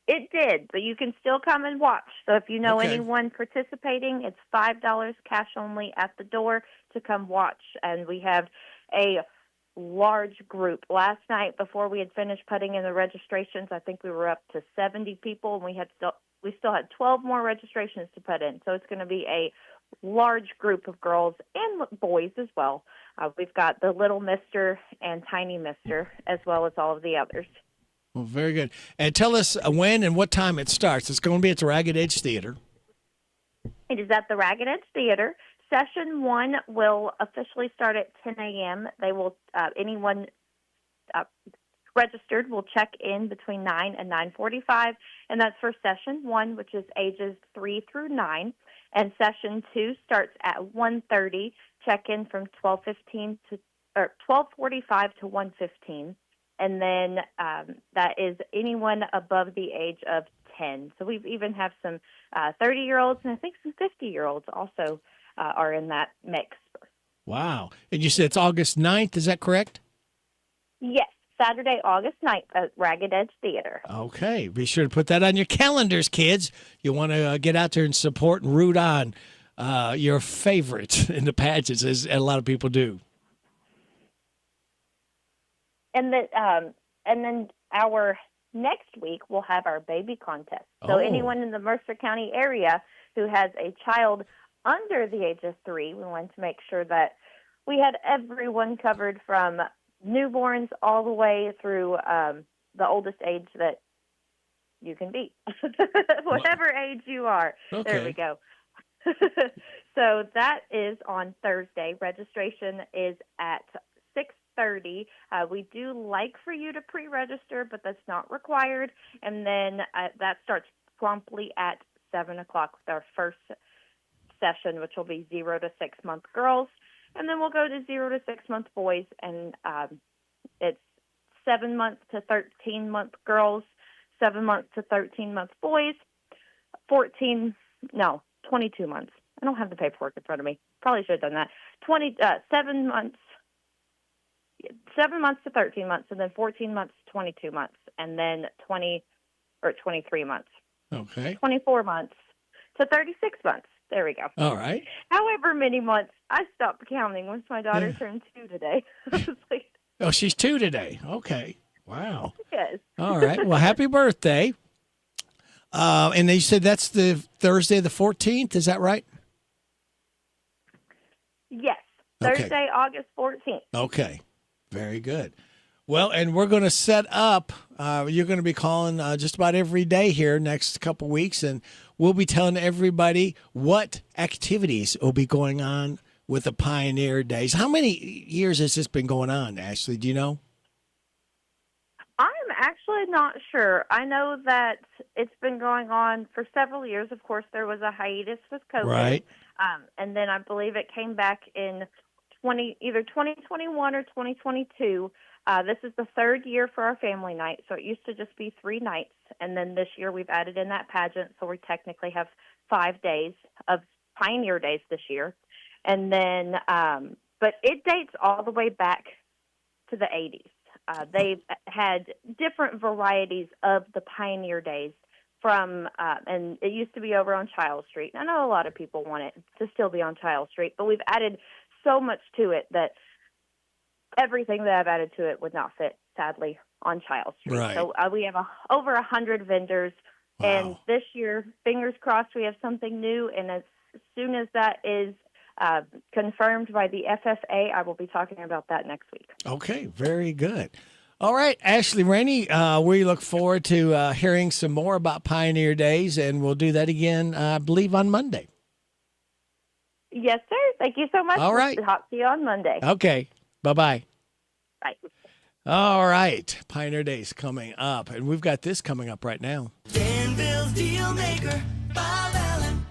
It did, but you can still come and watch. So if you know anyone participating, it's $5 cash only at the door to come watch. And we have a large group. Last night, before we had finished putting in the registrations, I think we were up to 70 people, and we still had 12 more registrations to put in. So it's going to be a large group of girls and boys as well. We've got the Little Mister and Tiny Mister, as well as all of the others. Well, very good. And tell us when and what time it starts. It's going to be at the Ragged Edge Theater. It is at the Ragged Edge Theater. Session 1 will officially start at 10 a.m. They will anyone registered will check in between 9 and 9:45, and that's for Session 1, which is ages 3 through 9. And Session 2 starts at 1:30. Check in from 12:45 to 1:15. And then that is anyone above the age of 10. So we even have some 30-year-olds and I think some 50-year-olds also are in that mix. Wow. And you said it's August 9th. Is that correct? Yes, Saturday, August 9th at Ragged Edge Theater. Okay. Be sure to put that on your calendars, kids. You want to get out there and support and root on your favorites in the pageants, as a lot of people do. And then our next week we'll have our baby contest. So anyone in the Mercer County area who has a child under the age of 3, we wanted to make sure that we had everyone covered from newborns all the way through the oldest age that you can be. Whatever age you are. Okay. There we go. So that is on Thursday. Registration is at 6:30. We do like for you to pre-register, but that's not required. And then that starts promptly at 7 o'clock with our first session, which will be 0 to 6 month girls. And then we'll go to 0 to 6 month boys, and it's 7 months to 13 month girls, 7 months to 13 month boys, 22 months. I don't have the paperwork in front of me. Probably should have done that. 7 months. 7 months to 13 months, and then 14 months to 22 months, and then 23 months. Okay. 24 months to 36 months. There we go. All right. However many months, I stopped counting once my daughter turned 2 today. Oh, she's 2 today. Okay. Wow. Yes. All right. Well, happy birthday. And you said that's the Thursday the 14th. Is that right? Yes. Okay. Thursday, August 14th. Okay. Very good. Well, and we're going to set up, you're going to be calling just about every day here next couple weeks, and we'll be telling everybody what activities will be going on with the Pioneer Days. How many years has this been going on, Ashley? Do you know? I'm actually not sure. I know that it's been going on for several years. Of course, there was a hiatus with COVID. Right. And then I believe it came back in either 2021 or 2022. This is the third year for our family night, so it used to just be 3 nights, and then this year we've added in that pageant, so we technically have 5 days of Pioneer Days this year. And then, but it dates all the way back to the 80s. They've had different varieties of the Pioneer Days from, and it used to be over on Child Street. I know a lot of people want it to still be on Child Street, but we've added so much to it that everything that I've added to it would not fit, sadly, on Child Street. Right. So we have over 100 vendors, and this year, fingers crossed, we have something new, and as soon as that is confirmed by the FFA, I will be talking about that next week. Okay, very good. All right, Ashley Rainey, we look forward to hearing some more about Pioneer Days, and we'll do that again, I believe, on Monday. Yes, sir. Thank you so much. All right. We'll talk to you on Monday. Okay, bye-bye. Bye. All right, Pioneer Days coming up, and we've got this coming up right now. Danville's Deal Maker, Bob Allen.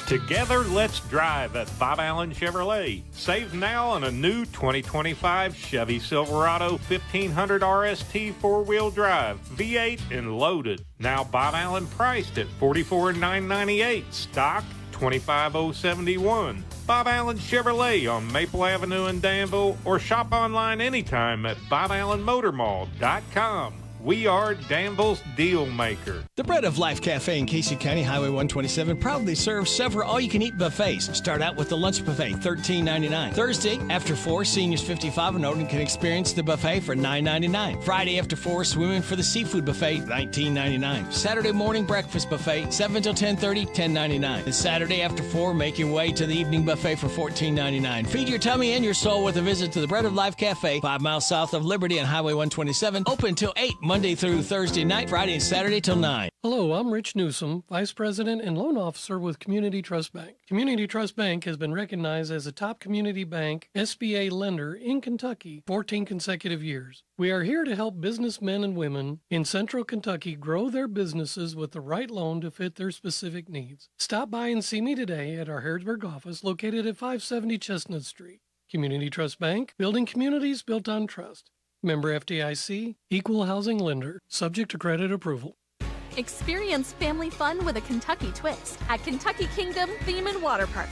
Together, let's drive at Bob Allen Chevrolet. Save now on a new 2025 Chevy Silverado 1500 RST four-wheel drive, V8 and loaded. Now Bob Allen priced at $44,998. Stock $25,071. Bob Allen Chevrolet on Maple Avenue in Danville, or shop online anytime at BobAllenMotorMall.com. We are Danville's Deal Maker. The Bread of Life Cafe in Casey County, Highway 127, proudly serves several all-you-can-eat buffets. Start out with the lunch buffet, $13.99. Thursday, after 4, seniors 55 and older can experience the buffet for $9.99. Friday, after 4, swimming for the seafood buffet, $19.99. Saturday morning breakfast buffet, 7 till 10:30, $10.99. And Saturday, after 4, make your way to the evening buffet for $14.99. Feed your tummy and your soul with a visit to the Bread of Life Cafe, 5 miles south of Liberty on Highway 127, open till 8, Monday through Thursday night, Friday and Saturday till 9. Hello, I'm Rich Newsom, Vice President and Loan Officer with Community Trust Bank. Community Trust Bank has been recognized as a top community bank SBA lender in Kentucky 14 consecutive years. We are here to help businessmen and women in Central Kentucky grow their businesses with the right loan to fit their specific needs. Stop by and see me today at our Harrodsburg office located at 570 Chestnut Street. Community Trust Bank, building communities built on trust. Member FDIC, equal housing lender, subject to credit approval. Experience family fun with a Kentucky twist at Kentucky Kingdom Theme and Water Park.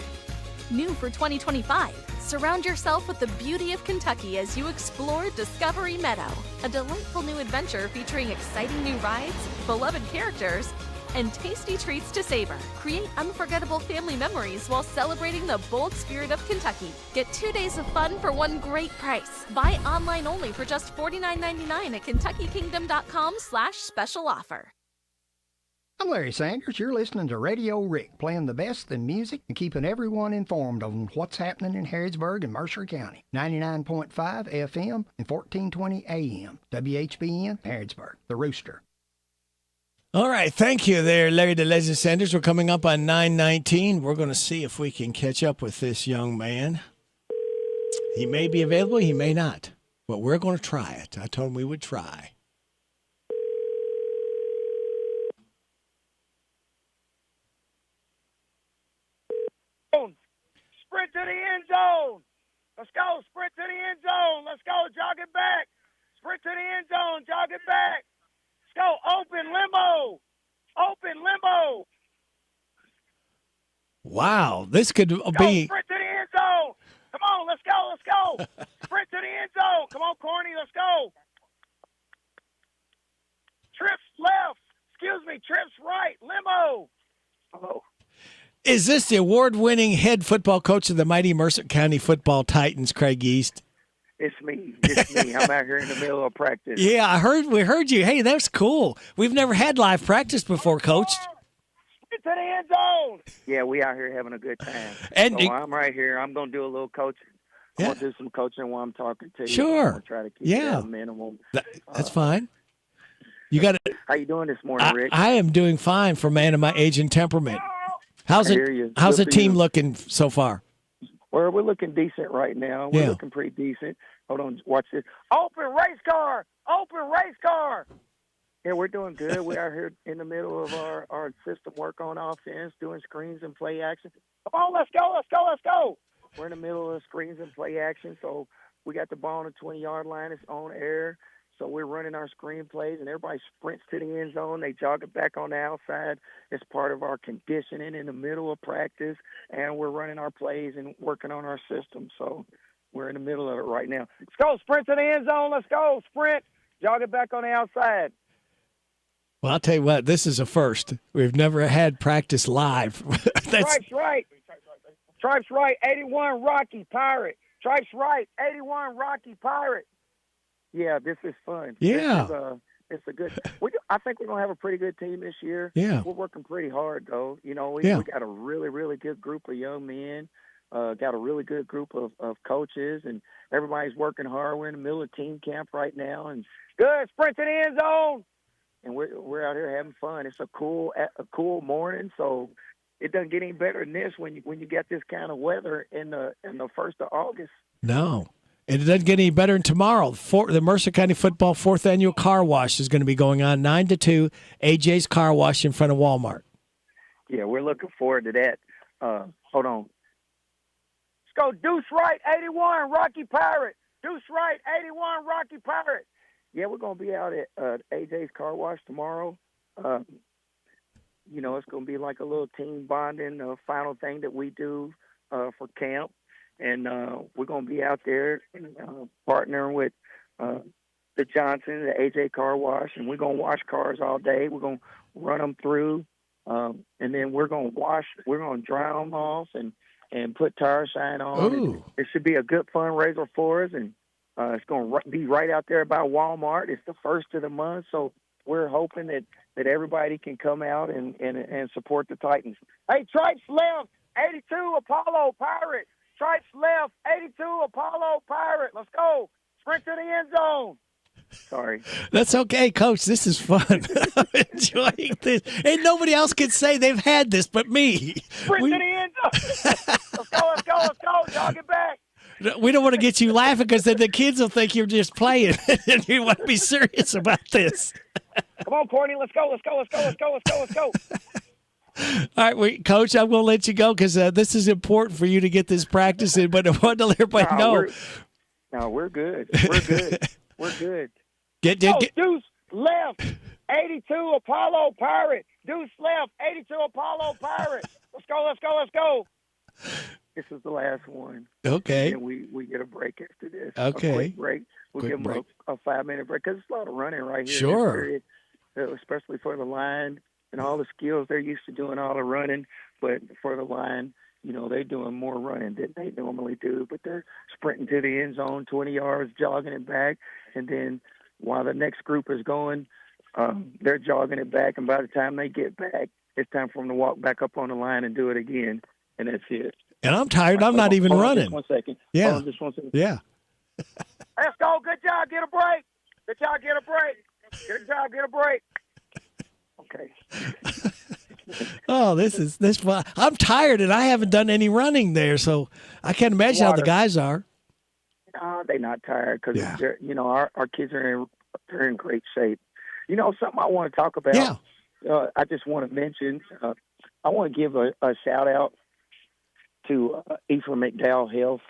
New for 2025, surround yourself with the beauty of Kentucky as you explore Discovery Meadow, a delightful new adventure featuring exciting new rides, beloved characters, and tasty treats to savor. Create unforgettable family memories while celebrating the bold spirit of Kentucky. Get 2 days of fun for one great price. Buy online only for just $49.99 at KentuckyKingdom.com/special offer. I'm Larry Sanders. You're listening to Radio Rick, playing the best in music and keeping everyone informed on what's happening in Harrodsburg and Mercer County. 99.5 FM and 1420 AM. WHBN, Harrodsburg, The Rooster. All right, thank you there, Larry the Legend Sanders. We're coming up on 9:19. We're going to see if we can catch up with this young man. He may be available, he may not, but we're going to try it. I told him we would try. Sprint to the end zone. Let's go. Sprint to the end zone. Let's go. Jog it back. Sprint to the end zone. Jog it back. Let's go. Open limbo. Open limbo. Wow, this could Go. be. Sprint to the end zone. Come on. Let's go. Let's go. Sprint to the end zone. Come on, Corny. Let's go. Trips left. Excuse me. Trips right. Limo. Oh. Is this the award-winning head football coach of the mighty Mercer County Football Titans, Craig East? It's me. It's me. I'm out here in the middle of practice. Yeah, we heard you. Hey, that's cool. We've never had live practice before, Coach. Get to the end zone. Yeah, we out here having a good time. And so I'm right here. I'm going to do a little coaching. I'm going to do some coaching while I'm talking to you. Sure. I'm gonna try to keep it at a minimum. That's fine. You got it. How you doing this morning, Rick? I am doing fine for a man of my age and temperament. How's I hear you. How's Good the for team you. looking so far? Well, we're looking decent right now. We're Yeah. looking pretty decent. Hold on. Watch this. Open race car. Open race car. Yeah, we're doing good. We're out here in the middle of our system work on offense, doing screens and play action. Come on, let's go. Let's go. Let's go. We're in the middle of screens and play action, so we got the ball on the 20-yard line. It's on air. So we're running our screenplays, and everybody sprints to the end zone. They jog it back on the outside. It's part of our conditioning in the middle of practice, and we're running our plays and working on our system. So we're in the middle of it right now. Let's go, sprint to the end zone. Let's go, sprint. Jog it back on the outside. Well, I'll tell you what, this is a first. We've never had practice live. Stripes right. Stripes right, 81 Rocky Pirate. Stripes right, 81 Rocky Pirate. Yeah, this is fun. Yeah. It's a good I think we're going to have a pretty good team this year. Yeah. We're working pretty hard, though. You know, we got a really, really good group of young men, got a really good group of coaches, and everybody's working hard. We're in the middle of team camp right now. And good, sprint to the end zone. And we're out here having fun. It's a cool morning, so it doesn't get any better than this when you get this kind of weather in the 1st of August. No. And it doesn't get any better than tomorrow. The Mercer County Football 4th Annual Car Wash is going to be going on 9 to 2, AJ's Car Wash in front of Walmart. Yeah, we're looking forward to that. Hold on. Let's go Deuce Right, 81, Rocky Pirate. Deuce Right, 81, Rocky Pirate. Yeah, we're going to be out at AJ's Car Wash tomorrow. You know, it's going to be like a little team bonding, final thing that we do for camp. And we're going to be out there partnering with the Johnson, the AJ Car Wash, and we're going to wash cars all day. We're going to run them through, and then we're going to dry them off and put tire shine on. It should be a good fundraiser for us, and it's going to be right out there by Walmart. It's the first of the month, so we're hoping that everybody can come out and support the Titans. Hey, Tripes left, 82 Apollo Pirate. Stripes left, 82 Apollo Pirate. Let's go. Sprint to the end zone. Sorry. That's okay, Coach. This is fun. I'm enjoying this. And nobody else can say they've had this but me. Sprint to the end zone. Let's go. Jog it back. We don't want to get you laughing because then the kids will think you're just playing and you want to be serious about this. Come on, Courtney. Let's go. All right, Coach, I'm going to let you go because this is important for you to get this practice in, but I want to let everybody know. We're good. We're good. Get. Deuce left, 82 Apollo Pirate. Deuce left, 82 Apollo Pirate. Let's go. This is the last one. Okay. And we get a break after this. Okay. A quick break. We'll give them a 5-minute break because it's a lot of running right here. Sure. Period, especially for the line. And all the skills, they're used to doing all the running, but for the line, you know, they're doing more running than they normally do. But they're sprinting to the end zone, 20 yards, jogging it back, and then while the next group is going, they're jogging it back, and by the time they get back, it's time for them to walk back up on the line and do it again, and that's it. And I'm tired. I'm not even running. Just 1 second. Yeah. Hold on just 1 second. Yeah. Let's go. Good job. Get a break. Good job. Get a break. Good job. Get a break. Okay. Oh, this fun. I'm tired and I haven't done any running there, so I can't imagine how the guys are. They're not tired because you know our kids are in great shape. You know something I want to talk about. Yeah. I just want to mention. I want to give a shout out to Ephraim McDowell Health.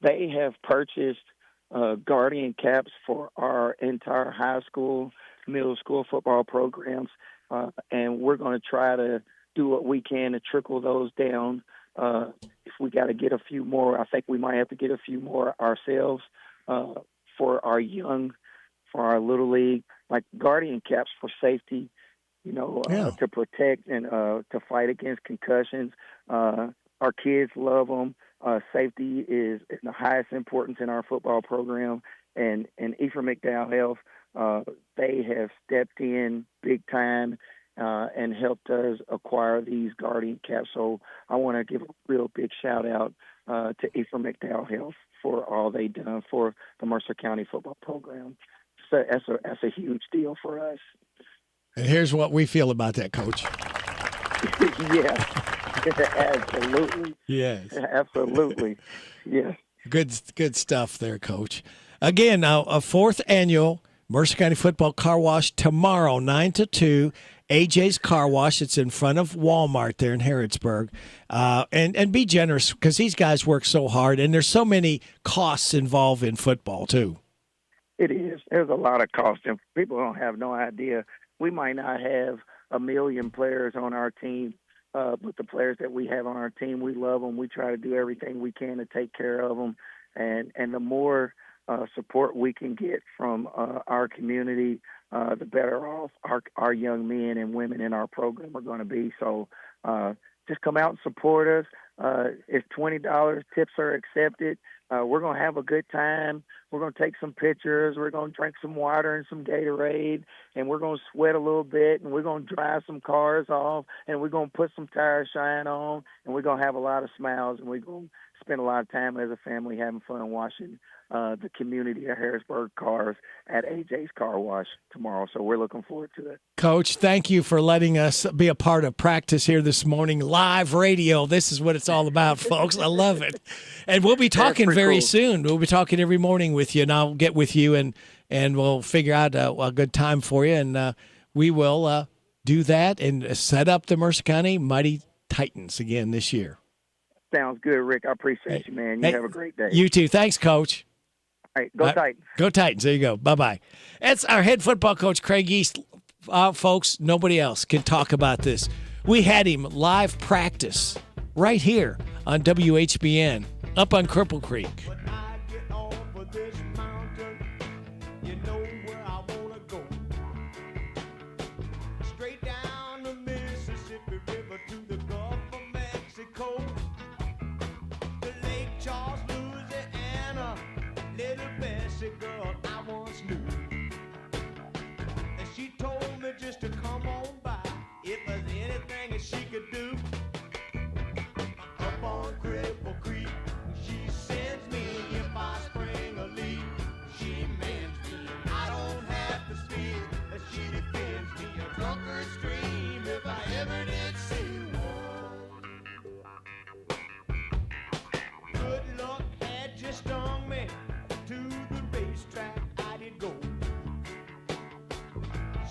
They have purchased Guardian caps for our entire high school, middle school football programs, and we're going to try to do what we can to trickle those down. If we got to get a few more, I think we might have to get a few more ourselves for our little league, like Guardian caps for safety, you know, to protect and to fight against concussions. Our kids love them. Safety is the highest importance in our football program, and Ephraim McDowell Health, they have stepped in big time and helped us acquire these Guardian caps. So I want to give a real big shout out to Ephraim McDowell Health for all they've done for the Mercer County football program. So that's a huge deal for us. And here's what we feel about that, Coach. Yeah, absolutely. Yes, absolutely. Yeah. Good stuff there, Coach. Again, now a 4th annual Mercer County Football Car Wash tomorrow, 9 to 2, AJ's Car Wash. It's in front of Walmart there in Harrodsburg. And be generous because these guys work so hard, and there's so many costs involved in football, too. It is. There's a lot of cost, and people don't have no idea. We might not have 1 million players on our team, but the players that we have on our team, we love them. We try to do everything we can to take care of them, and the more support we can get from our community, the better off our young men and women in our program are going to be. So just come out and support us. It's $20. Tips are accepted. We're going to have a good time. We're going to take some pictures. We're going to drink some water and some Gatorade, and we're going to sweat a little bit, and we're going to drive some cars off, and we're going to put some tire shine on, and we're going to have a lot of smiles, and we're going to spend a lot of time as a family having fun washing the community of Harrodsburg cars at AJ's Car Wash tomorrow. So we're looking forward to it. Coach, thank you for letting us be a part of practice here this morning. Live radio. This is what it's all about, folks. I love it. And we'll be talking very soon. We'll be talking every morning with you, and I'll get with you, and we'll figure out a good time for you. And we will do that and set up the Mercer County Mighty Titans again this year. Sounds good, Rick. I appreciate you, man. You have a great day. You too. Thanks, Coach. All right, go Titans. Go Titans. There you go. Bye-bye. That's our head football coach, Craig East. Folks, nobody else can talk about this. We had him live practice right here on WHBN up on Cripple Creek. Just to come on by, if there's anything that she could do. Up on Cripple Creek, she sends me. If I spring a leak, she mends me. I don't have to speak, she defends me. A drunker stream, if I ever did see one. Good luck had just stung me. To the racetrack I did go.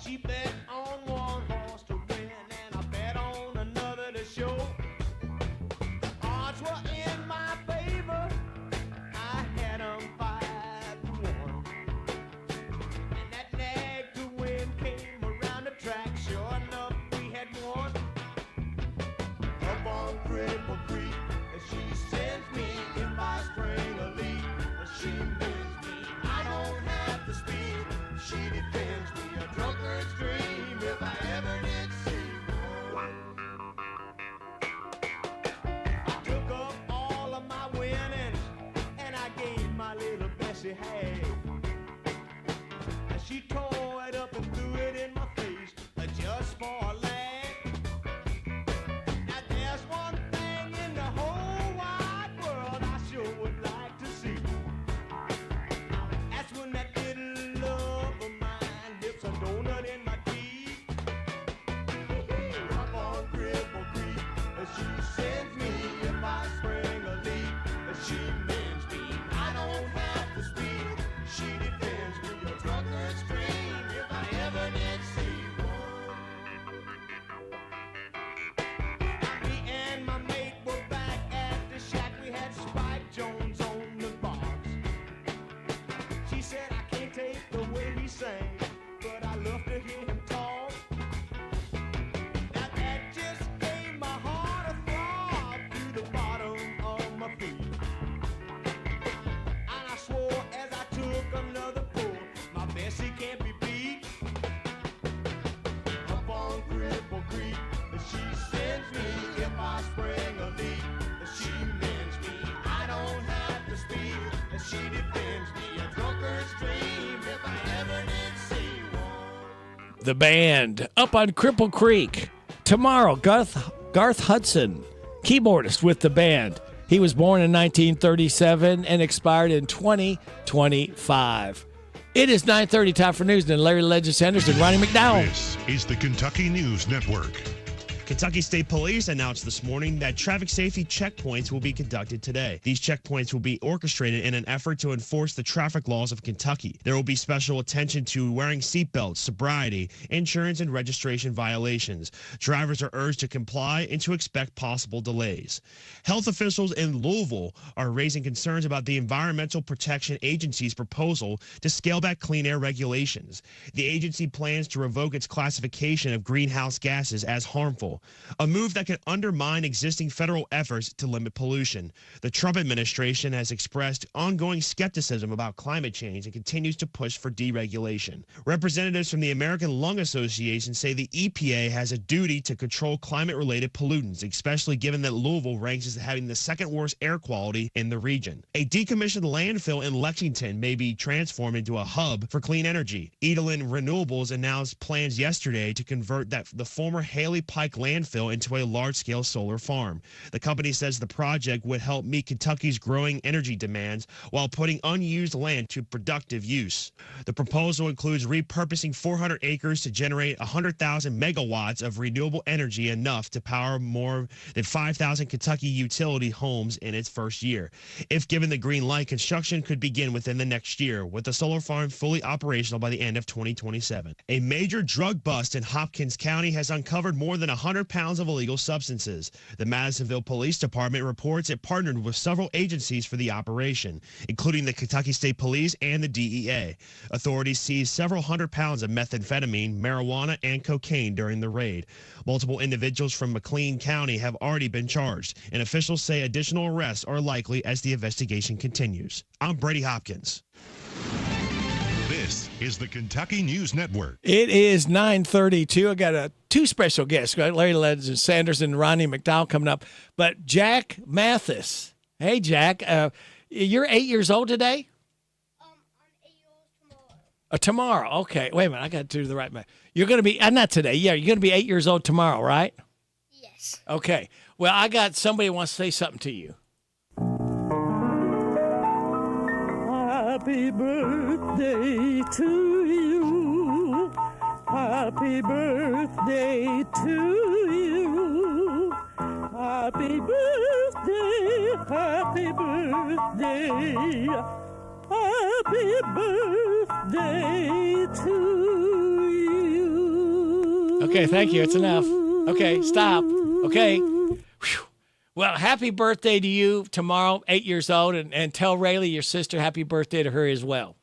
She bet on one horse to win, and I bet on another to show. Odds were in my favor. I had 'em 5-1. And that nag to win came around the track. Sure enough, we had won. Up on Cripple Creek, she sends me. If I spring a leak, she mends me. I don't have to speak, she defends me. A drunkard's dream, if I ever did see one. I took up all of my winnings, and I gave my little Bessie half. And she tore it up and threw it in my face, just for a laugh. Now there's one thing in the whole wide world I sure would like to see. That's when that little love of mine dips a donut in my teeth. Up on Cripple Creek, she sends me. If I spring a leak, she mends me. I don't have to speak, she defends me. A drunkard's dream, if I ever did see one. Me and my mate were back at the shack. We had Spike Jones on the box. She said, I can't take the way he sang, but I love to hear him talk. Now that just gave my heart a throb to the bottom of my feet. And I swore as I took another pull, my Bessie can't be beat. Up on Cripple Creek, she sends me. If I spring a leak, she mends me. I don't have to speak, she defends me. A drunkard's dream, if I ever did see one. The band up on Cripple Creek. Tomorrow, Garth Hudson, keyboardist with the band. He was born in 1937 and expired in 2025. It is 9:30, time for news. And Larry Legend Sanders and Ronnie McDowell. This is the Kentucky News Network. Kentucky State Police announced this morning that traffic safety checkpoints will be conducted today. These checkpoints will be orchestrated in an effort to enforce the traffic laws of Kentucky. There will be special attention to wearing seatbelts, sobriety, insurance, and registration violations. Drivers are urged to comply and to expect possible delays. Health officials in Louisville are raising concerns about the Environmental Protection Agency's proposal to scale back clean air regulations. The agency plans to revoke its classification of greenhouse gases as harmful, a move that could undermine existing federal efforts to limit pollution. The Trump administration has expressed ongoing skepticism about climate change and continues to push for deregulation. Representatives from the American Lung Association say the EPA has a duty to control climate-related pollutants, especially given that Louisville ranks as having the second worst air quality in the region. A decommissioned landfill in Lexington may be transformed into a hub for clean energy. Edelin Renewables announced plans yesterday to convert the former Haley Pike landfill into a large-scale solar farm. The company says the project would help meet Kentucky's growing energy demands while putting unused land to productive use. The proposal includes repurposing 400 acres to generate 100,000 megawatts of renewable energy, enough to power more than 5,000 Kentucky utility homes in its first year. If given the green light, construction could begin within the next year, with the solar farm fully operational by the end of 2027. A major drug bust in Hopkins County has uncovered more than 100 pounds of illegal substances. The Madisonville Police Department reports it partnered with several agencies for the operation, including the Kentucky State Police and the DEA. Authorities seized several hundred pounds of methamphetamine, marijuana, and cocaine during the raid. Multiple individuals from McLean County have already been charged, and officials say additional arrests are likely as the investigation continues. I'm Brady Hopkins. This is the Kentucky News Network. It is 9:32. I got two special guests, Larry Legend Sanders and Ronnie McDowell coming up. But Jack Mathis. Hey, Jack. You're 8 years old today? I'm 8 years old tomorrow. Tomorrow. Okay. Wait a minute. I got to do the right math. You're going to be, not today. Yeah, you're going to be 8 years old tomorrow, right? Yes. Okay. Well, I got somebody who wants to say something to you. Happy birthday to you. Happy birthday to you. Happy birthday, happy birthday. Happy birthday to you. Okay, thank you. It's enough. Okay, stop. Okay. Whew. Well, happy birthday to you tomorrow, 8 years old, and tell Rayleigh, your sister, happy birthday to her as well.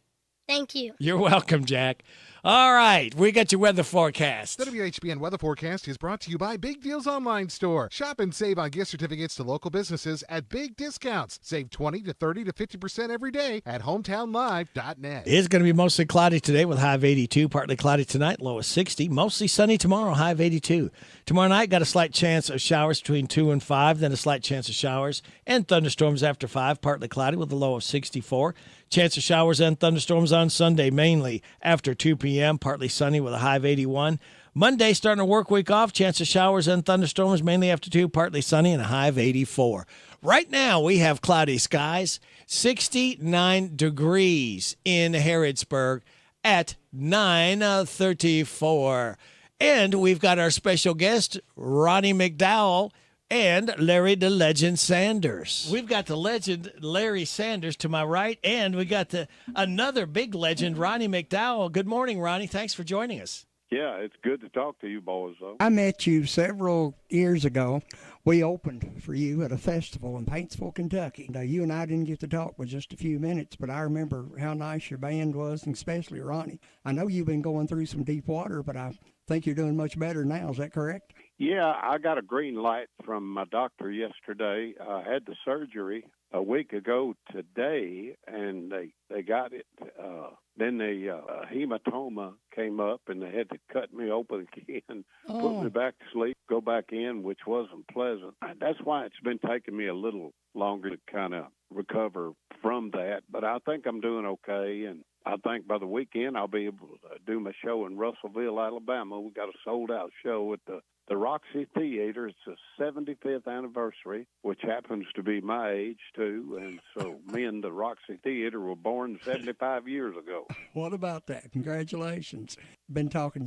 Thank you. You're welcome, Jack. All right, we got your weather forecast. WHBN weather forecast is brought to you by Big Deals Online Store. Shop and save on gift certificates to local businesses at big discounts. Save 20 to 30 to 50% every day at hometownlive.net. It's going to be mostly cloudy today with high of 82, partly cloudy tonight, low of 60. Mostly sunny tomorrow, high of 82. Tomorrow night, got a slight chance of showers between 2 and 5, then a slight chance of showers and thunderstorms after 5, partly cloudy with a low of 64. Chance of showers and thunderstorms on Sunday, mainly after 2 p.m., partly sunny with a high of 81. Monday, starting a work week off, chance of showers and thunderstorms, mainly after 2, partly sunny and a high of 84. Right now, we have cloudy skies, 69 degrees in Harrodsburg at 9:34. And we've got our special guest, Ronnie McDowell, and Larry the Legend Sanders. We've got the legend Larry Sanders to my right, and we got another big legend, Ronnie McDowell. Good morning, Ronnie. Thanks for joining us. Yeah, it's good to talk to you boys, though. I met you several years ago. We opened for you at a festival in Paintsville, Kentucky. Now, you and I didn't get to talk for just a few minutes, but I remember how nice your band was, and especially Ronnie. I know you've been going through some deep water, but I think you're doing much better now. Is that correct? Yeah, I got a green light from my doctor yesterday. I had the surgery a week ago today, and they got it. Then the hematoma came up, and they had to cut me open again, put me back to sleep, go back in, which wasn't pleasant. That's why it's been taking me a little longer to kind of recover from that. But I think I'm doing okay, and I think by the weekend I'll be able to do my show in Russellville, Alabama. We got a sold-out show at the the Roxy Theater. It's the 75th anniversary, which happens to be my age, too. And so me and the Roxy Theater were born 75 years ago. What about that? Congratulations. Been talking,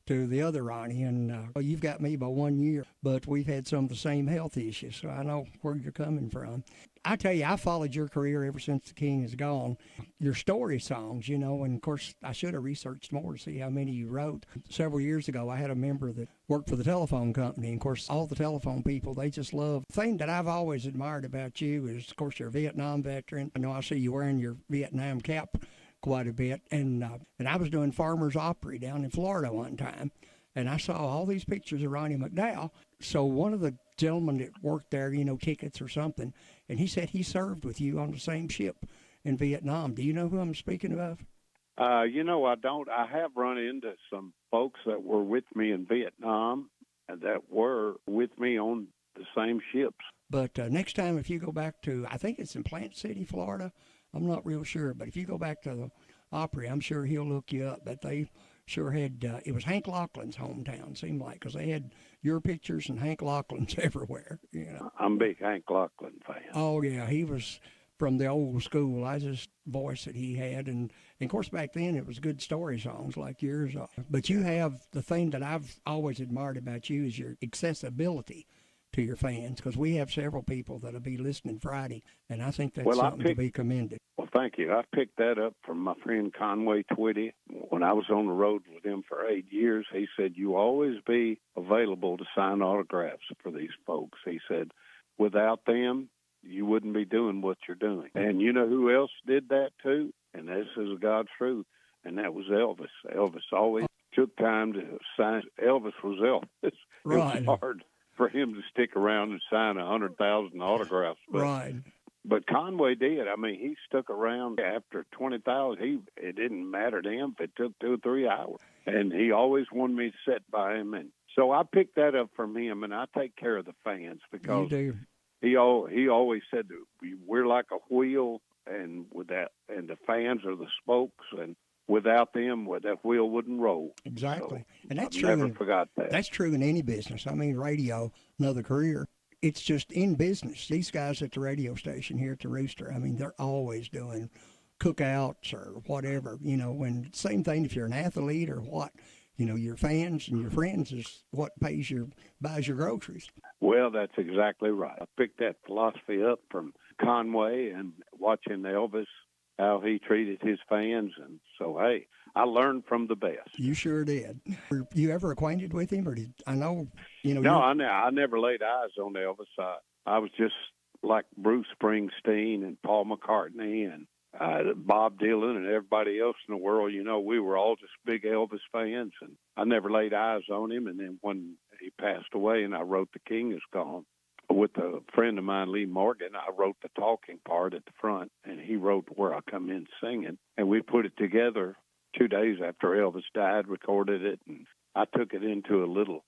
to the other Ronnie, and you've got me by 1 year, but we've had some of the same health issues, so I know where you're coming from. I tell you, I followed your career ever since the King is gone. Your story songs, and of course, I should have researched more to see how many you wrote. Several years ago, I had a member that worked for the telephone company, and of course, all the telephone people, they just love. The thing that I've always admired about you is, of course, you're a Vietnam veteran. I know I see you wearing your Vietnam cap quite a bit, and I was doing Farmer's Opry down in Florida one time, and I saw all these pictures of Ronnie McDowell. So one of the gentlemen that worked there, tickets or something, and he said he served with you on the same ship in Vietnam. Do you know who I'm speaking of? I don't. I have run into some folks that were with me in Vietnam and that were with me on the same ships. But next time, if you go back to, I think it's in Plant City, Florida, I'm not real sure, but if you go back to the Opry, I'm sure he'll look you up. But they sure had, it was Hank Laughlin's hometown, seemed like, because they had your pictures and Hank Laughlin's everywhere. I'm a big Hank Laughlin fan. Oh, yeah, he was from the old school. I just voice that he had. And of course, back then, it was good story songs like yours are. But you have the thing that I've always admired about you is your accessibility to your fans, because we have several people that'll be listening Friday, and I think that's something to be commended. Well, thank you. I picked that up from my friend Conway Twitty. When I was on the road with him for 8 years, he said, you always be available to sign autographs for these folks. He said, without them, you wouldn't be doing what you're doing. And you know who else did that too? And this is God's truth, and that was Elvis. Elvis always took time to sign. Elvis was Elvis. Right. It was hard for him to stick around and sign 100,000 autographs. But Conway did. I mean, he stuck around after 20,000. It didn't matter to him if it took 2 or 3 hours. And he always wanted me to sit by him. And so I picked that up from him, and I take care of the fans because he always said we're like a wheel, and the fans are the spokes, and without them, that wheel wouldn't roll. Exactly. So and that's I've true. Never forgot that. That's true in any business. I mean, radio, another career. It's just in business. These guys at the radio station here at the Rooster, I mean, they're always doing cookouts or whatever, and same thing if you're an athlete or what, your fans and your friends is what buys your groceries. Well, that's exactly right. I picked that philosophy up from Conway and watching Elvis, how he treated his fans. And so, hey, I learned from the best. You sure did. Were you ever acquainted with him? Or No, I never laid eyes on Elvis. I was just like Bruce Springsteen and Paul McCartney and Bob Dylan and everybody else in the world. We were all just big Elvis fans. And I never laid eyes on him. And then when he passed away and I wrote The King Is Gone, with a friend of mine, Lee Morgan, I wrote the talking part at the front, and he wrote where I come in singing. And we put it together 2 days after Elvis died, recorded it, and I took it into a little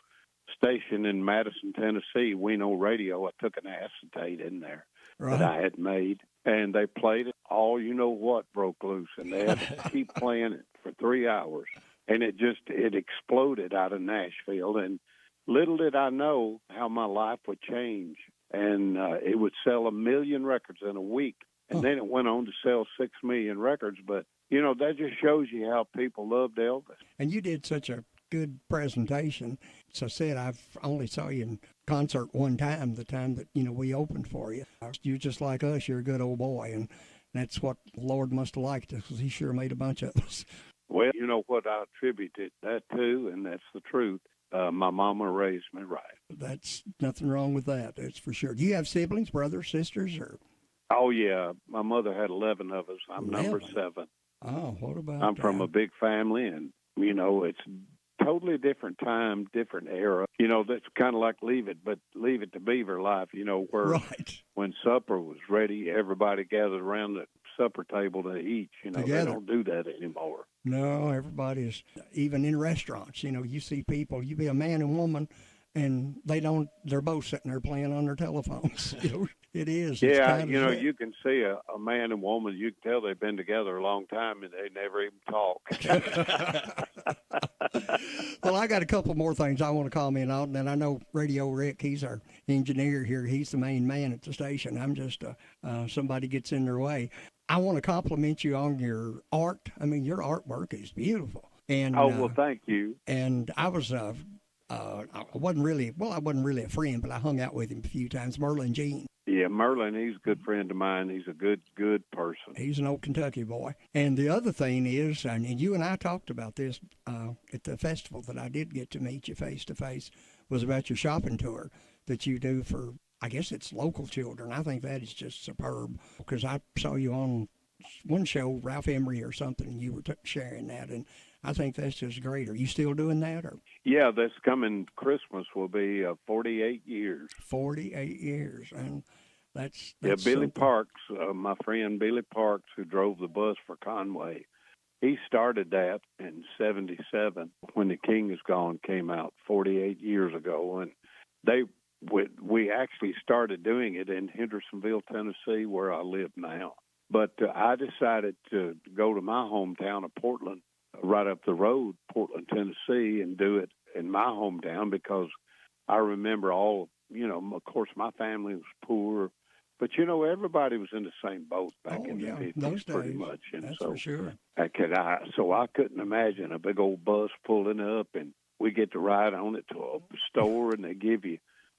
station in Madison, Tennessee, Weno Radio. I took an acetate in there that I had made, and they played it. All you know what broke loose, and they had to keep playing it for 3 hours. And it exploded out of Nashville, and little did I know how my life would change, and it would sell 1 million records in a week, and then it went on to sell 6 million records. But, that just shows you how people loved Elvis. And you did such a good presentation. As I said, I've only saw you in concert one time, the time that, we opened for you. You're just like us. You're a good old boy, and that's what the Lord must have liked us, because he sure made a bunch of us. Well, you know what I attributed that to, and that's the truth. My mama raised me right. That's nothing wrong with that. That's for sure. Do you have siblings, brothers, sisters, or? Oh yeah, my mother had 11 of us. I'm 11? number 7. Oh, what about? I'm from a big family, and it's totally different time, different era. That's kind of like Leave It to Beaver life. Where when supper was ready, everybody gathered around the supper table to eat. They don't do that anymore. No, everybody's, even in restaurants, you see people, you be a man and woman, and they're both sitting there playing on their telephones. It is. Yeah, you can see a man and woman, you can tell they've been together a long time, and they never even talk. Well, I got a couple more things I want to comment on, and I know Radio Rick, he's our engineer here. He's the main man at the station. I'm just somebody gets in their way. I want to compliment you on your art. I mean, your artwork is beautiful. And well, thank you. And I was I wasn't really a friend, but I hung out with him a few times. Merlin Jean. Yeah, Merlin, he's a good friend of mine. He's a good person. He's an old Kentucky boy. And the other thing is, and you and I talked about this at the festival that I did get to meet you face to face, was about your shopping tour that you do for, I guess it's local children. I think that is just superb, because I saw you on one show, Ralph Emery or something, and you were sharing that, and I think that's just great. Are you still doing that? Or? Yeah, this coming Christmas will be 48 years. 48 years, and that's Billy something. Parks, my friend Billy Parks, who drove the bus for Conway, he started that in 77 when The King Is Gone came out 48 years ago, and we actually started doing it in Hendersonville, Tennessee, where I live now. But I decided to go to my hometown of Portland, right up the road, Portland, Tennessee, and do it in my hometown, because I remember of course, my family was poor, but, everybody was in the same boat back in the 50s, those pretty days. much. And that's so for sure. I couldn't imagine a big old bus pulling up, and we get to ride on it to a store, and they give you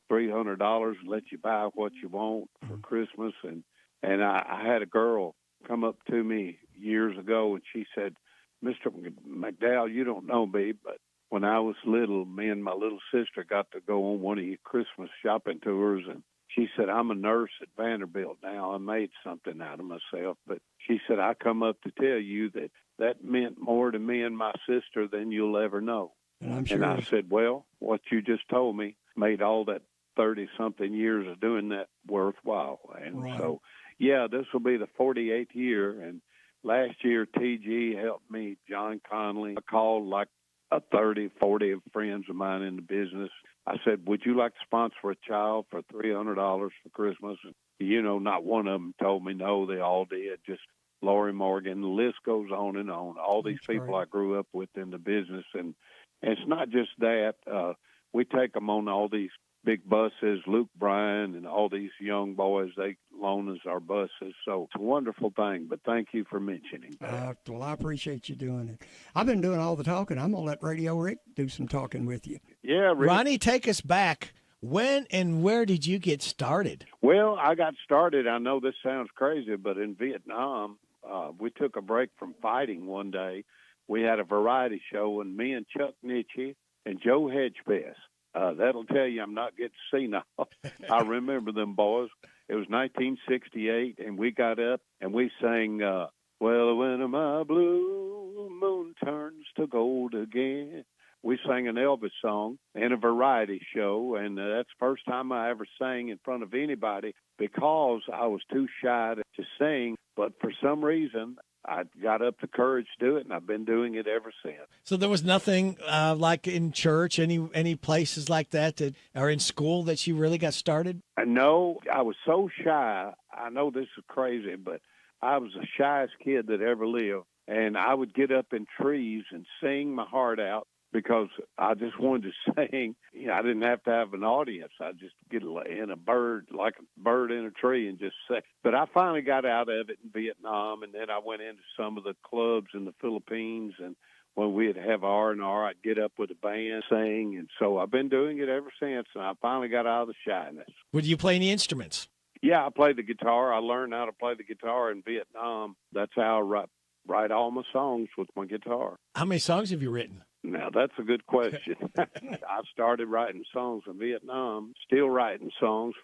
$300 and let you buy what you want for Christmas. And I had a girl come up to me years ago, and she said, "Mr. McDowell, you don't know me, but when I was little, me and my little sister got to go on one of your Christmas shopping tours." And she said, "I'm a nurse at Vanderbilt now. I made something out of myself." But she said, "I come up to tell you that meant more to me and my sister than you'll ever know." And I'm sure. And I said, "Well, what you just told me made all that 30-something years of doing that worthwhile." And Right. so, yeah, this will be the 48th year. And last year, TG helped me, John Conley. I called like 30, 40 of friends of mine in the business. I said, "Would you like to sponsor a child for $300 for Christmas?" And, not one of them told me no. They all did. Just Lori Morgan. The list goes on and on. All these people I grew up with in the business. And it's not just that. We take them on all these big buses, Luke Bryan and all these young boys, they loan us our buses. So it's a wonderful thing, but thank you for mentioning that. Well, I appreciate you doing it. I've been doing all the talking. I'm going to let Radio Rick do some talking with you. Yeah, Rick. Ronnie, take us back. When and where did you get started? Well, I got started, I know this sounds crazy, but in Vietnam, we took a break from fighting one day. We had a variety show, and me and Chuck Nitchie and Joe Hedgepest. That'll tell you I'm not getting senile. I remember them boys. It was 1968, and we got up and we sang, "Well, when my blue moon turns to gold again." We sang an Elvis song in a variety show, and that's the first time I ever sang in front of anybody, because I was too shy to sing. But for some reason, I got up the courage to do it, and I've been doing it ever since. So there was nothing like in church, any places like that or in school that you really got started? No, I was so shy. I know this is crazy, but I was the shyest kid that ever lived. And I would get up in trees and sing my heart out, because I just wanted to sing. I didn't have to have an audience. I'd just get in a bird, like a bird in a tree, and just sing. But I finally got out of it in Vietnam, and then I went into some of the clubs in the Philippines, and when we'd have R&R, I'd get up with a band, sing, and so I've been doing it ever since, and I finally got out of the shyness. Would you play any instruments? Yeah, I play the guitar. I learned how to play the guitar in Vietnam. That's how I write all my songs, with my guitar. How many songs have you written? Now, that's a good question. I started writing songs in Vietnam, still writing songs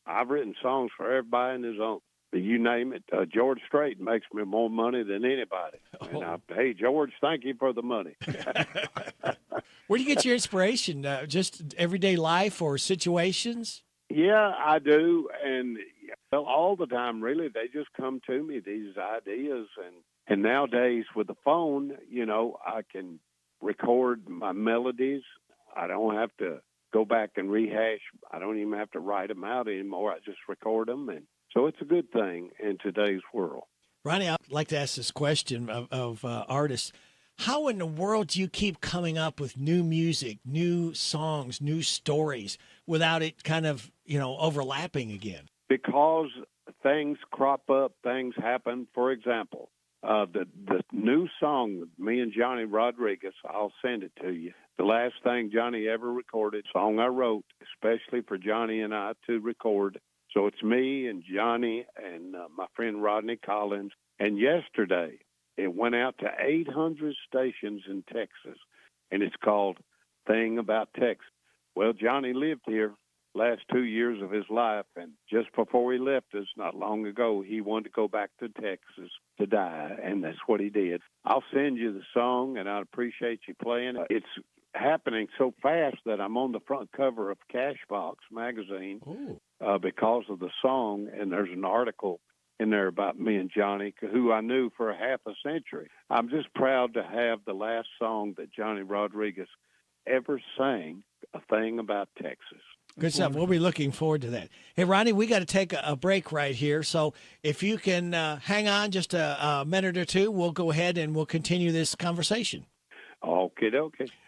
I've written songs for everybody in his own. You name it. George Strait makes me more money than anybody. And hey, George, thank you for the money. Where do you get your inspiration? Just everyday life or situations? Yeah, I do. And all the time, really, they just come to me, these ideas. And nowadays with the phone, I can record my melodies. I don't have to go back and rehash. I don't even have to write them out anymore. I just record them. And so it's a good thing in today's world. Ronnie, I'd like to ask this question of artists. How in the world do you keep coming up with new music, new songs, new stories without it kind of, overlapping again? Because things crop up, things happen. For example, the new song, me and Johnny Rodriguez, I'll send it to you. The last thing Johnny ever recorded, song I wrote, especially for Johnny and I to record. So it's me and Johnny and my friend Rodney Collins. And yesterday, it went out to 800 stations in Texas, and it's called Thing About Texas. Well, Johnny lived here last 2 years of his life, and just before he left us not long ago, he wanted to go back to Texas to die, and that's what he did. I'll send you the song, and I'd appreciate you playing it. It's happening so fast that I'm on the front cover of Cashbox magazine because of the song, and there's an article in there about me and Johnny, who I knew for a half a century. I'm just proud to have the last song that Johnny Rodriguez ever sang, A Thing About Texas. Good stuff. We'll be looking forward to that. Hey, Ronnie, we got to take a break right here. So if you can hang on just a minute or two, we'll go ahead and we'll continue this conversation. Okay.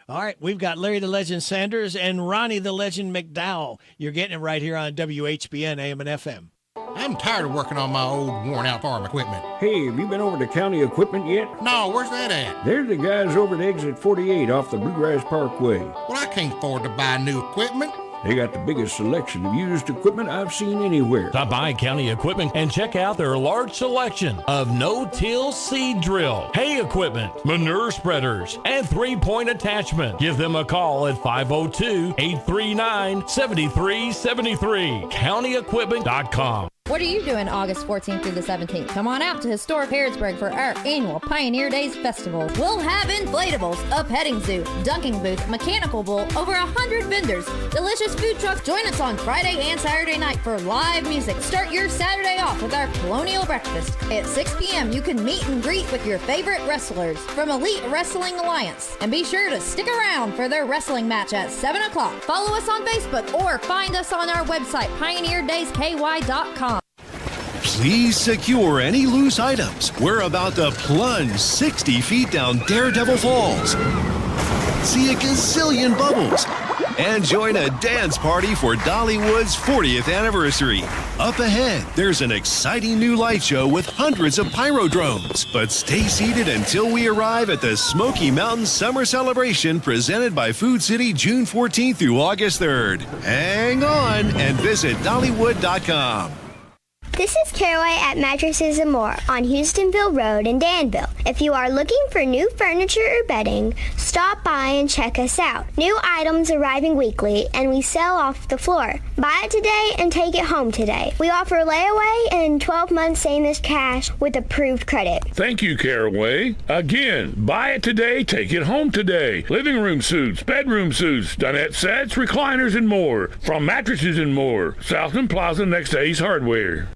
All right. We've got Larry the Legend Sanders and Ronnie the Legend McDowell. You're getting it right here on WHBN AM and FM. I'm tired of working on my old worn-out farm equipment. Hey, have you been over to County Equipment yet? No, where's that at? They're the guys over at Exit 48 off the Bluegrass Parkway. Well, I can't afford to buy new equipment. They got the biggest selection of used equipment I've seen anywhere. Stop by County Equipment and check out their large selection of no-till seed drill, hay equipment, manure spreaders, and three-point attachment. Give them a call at 502-839-7373. CountyEquipment.com. What are you doing August 14th through the 17th? Come on out to historic Harrodsburg for our annual Pioneer Days Festival. We'll have inflatables, a petting zoo, dunking booth, mechanical bull, over 100 vendors, delicious food trucks. Join us on Friday and Saturday night for live music. Start your Saturday off with our colonial breakfast. At 6 p.m., you can meet and greet with your favorite wrestlers from Elite Wrestling Alliance. And be sure to stick around for their wrestling match at 7 o'clock. Follow us on Facebook or find us on our website, pioneerdaysky.com. Please secure any loose items. We're about to plunge 60 feet down Daredevil Falls. See a gazillion bubbles. And join a dance party for Dollywood's 40th anniversary. Up ahead, there's an exciting new light show with hundreds of pyro drones. But stay seated until we arrive at the Smoky Mountain Summer Celebration presented by Food City June 14th through August 3rd. Hang on and visit Dollywood.com. This is Caraway at Mattresses and More on Houstonville Road in Danville. If you are looking for new furniture or bedding, stop by and check us out. New items arriving weekly, and we sell off the floor. Buy it today and take it home today. We offer layaway and 12 months same as cash with approved credit. Thank you, Caraway. Again, buy it today, take it home today. Living room suits, bedroom suits, dinette sets, recliners, and more. From Mattresses and More, Southland Plaza next to Ace Hardware.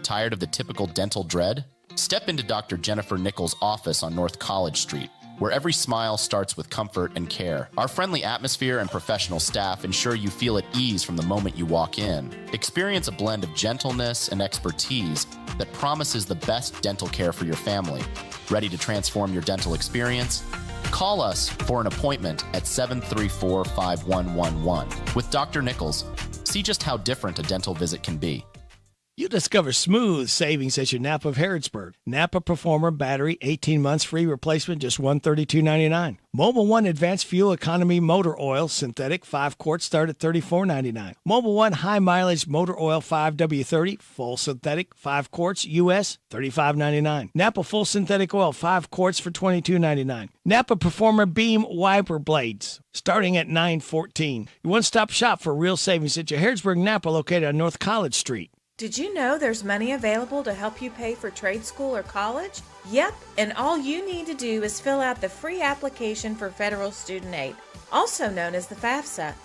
Tired of the typical dental dread? Step into Dr. Jennifer Nichols' office on North College Street, where every smile starts with comfort and care. Our friendly atmosphere and professional staff ensure you feel at ease from the moment you walk in. Experience a blend of gentleness and expertise that promises the best dental care for your family. Ready to transform your dental experience? Call us for an appointment at 734-5111. With Dr. Nichols, see just how different a dental visit can be. You discover smooth savings at your Napa of Harrodsburg. Napa Performer battery, 18 months free replacement, just $132.99. Mobil One Advanced Fuel Economy Motor Oil, synthetic, 5 quarts, start at $34.99. Mobil One High Mileage Motor Oil 5W30, full synthetic, 5 quarts, U.S., $35.99. Napa Full Synthetic Oil, 5 quarts for $22.99. Napa Performer Beam Wiper Blades, starting at $9.14. Your one-stop shop for real savings at your Harrodsburg Napa, located on North College Street. Did you know there's money available to help you pay for trade school or college? Yep, and all you need to do is fill out the free application for federal student aid, also known as the FAFSA.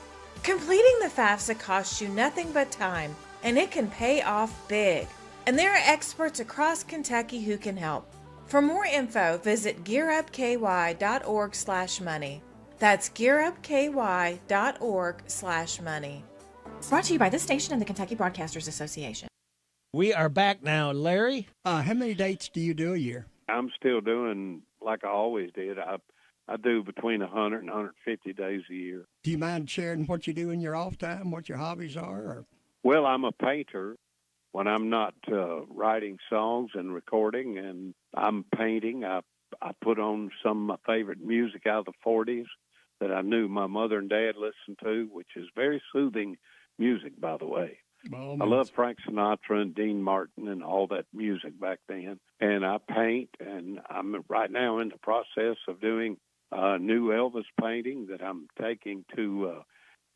Completing the FAFSA costs you nothing but time, and it can pay off big. And there are experts across Kentucky who can help. For more info, visit gearupky.org/money. That's gearupky.org/money. Brought to you by this station and the Kentucky Broadcasters Association. We are back now, Larry. How many dates do you do a year? I'm still doing like I always did. I do between 100 and 150 days a year. Do you mind sharing what you do in your off time, what your hobbies are? Or? Well, I'm a painter. When I'm not writing songs and recording and I'm painting, I put on some of my favorite music out of the 40s that I knew my mother and dad listened to, which is very soothing music, by the way. I love Frank Sinatra and Dean Martin and all that music back then. And I paint, and I'm right now in the process of doing a new Elvis painting that I'm taking to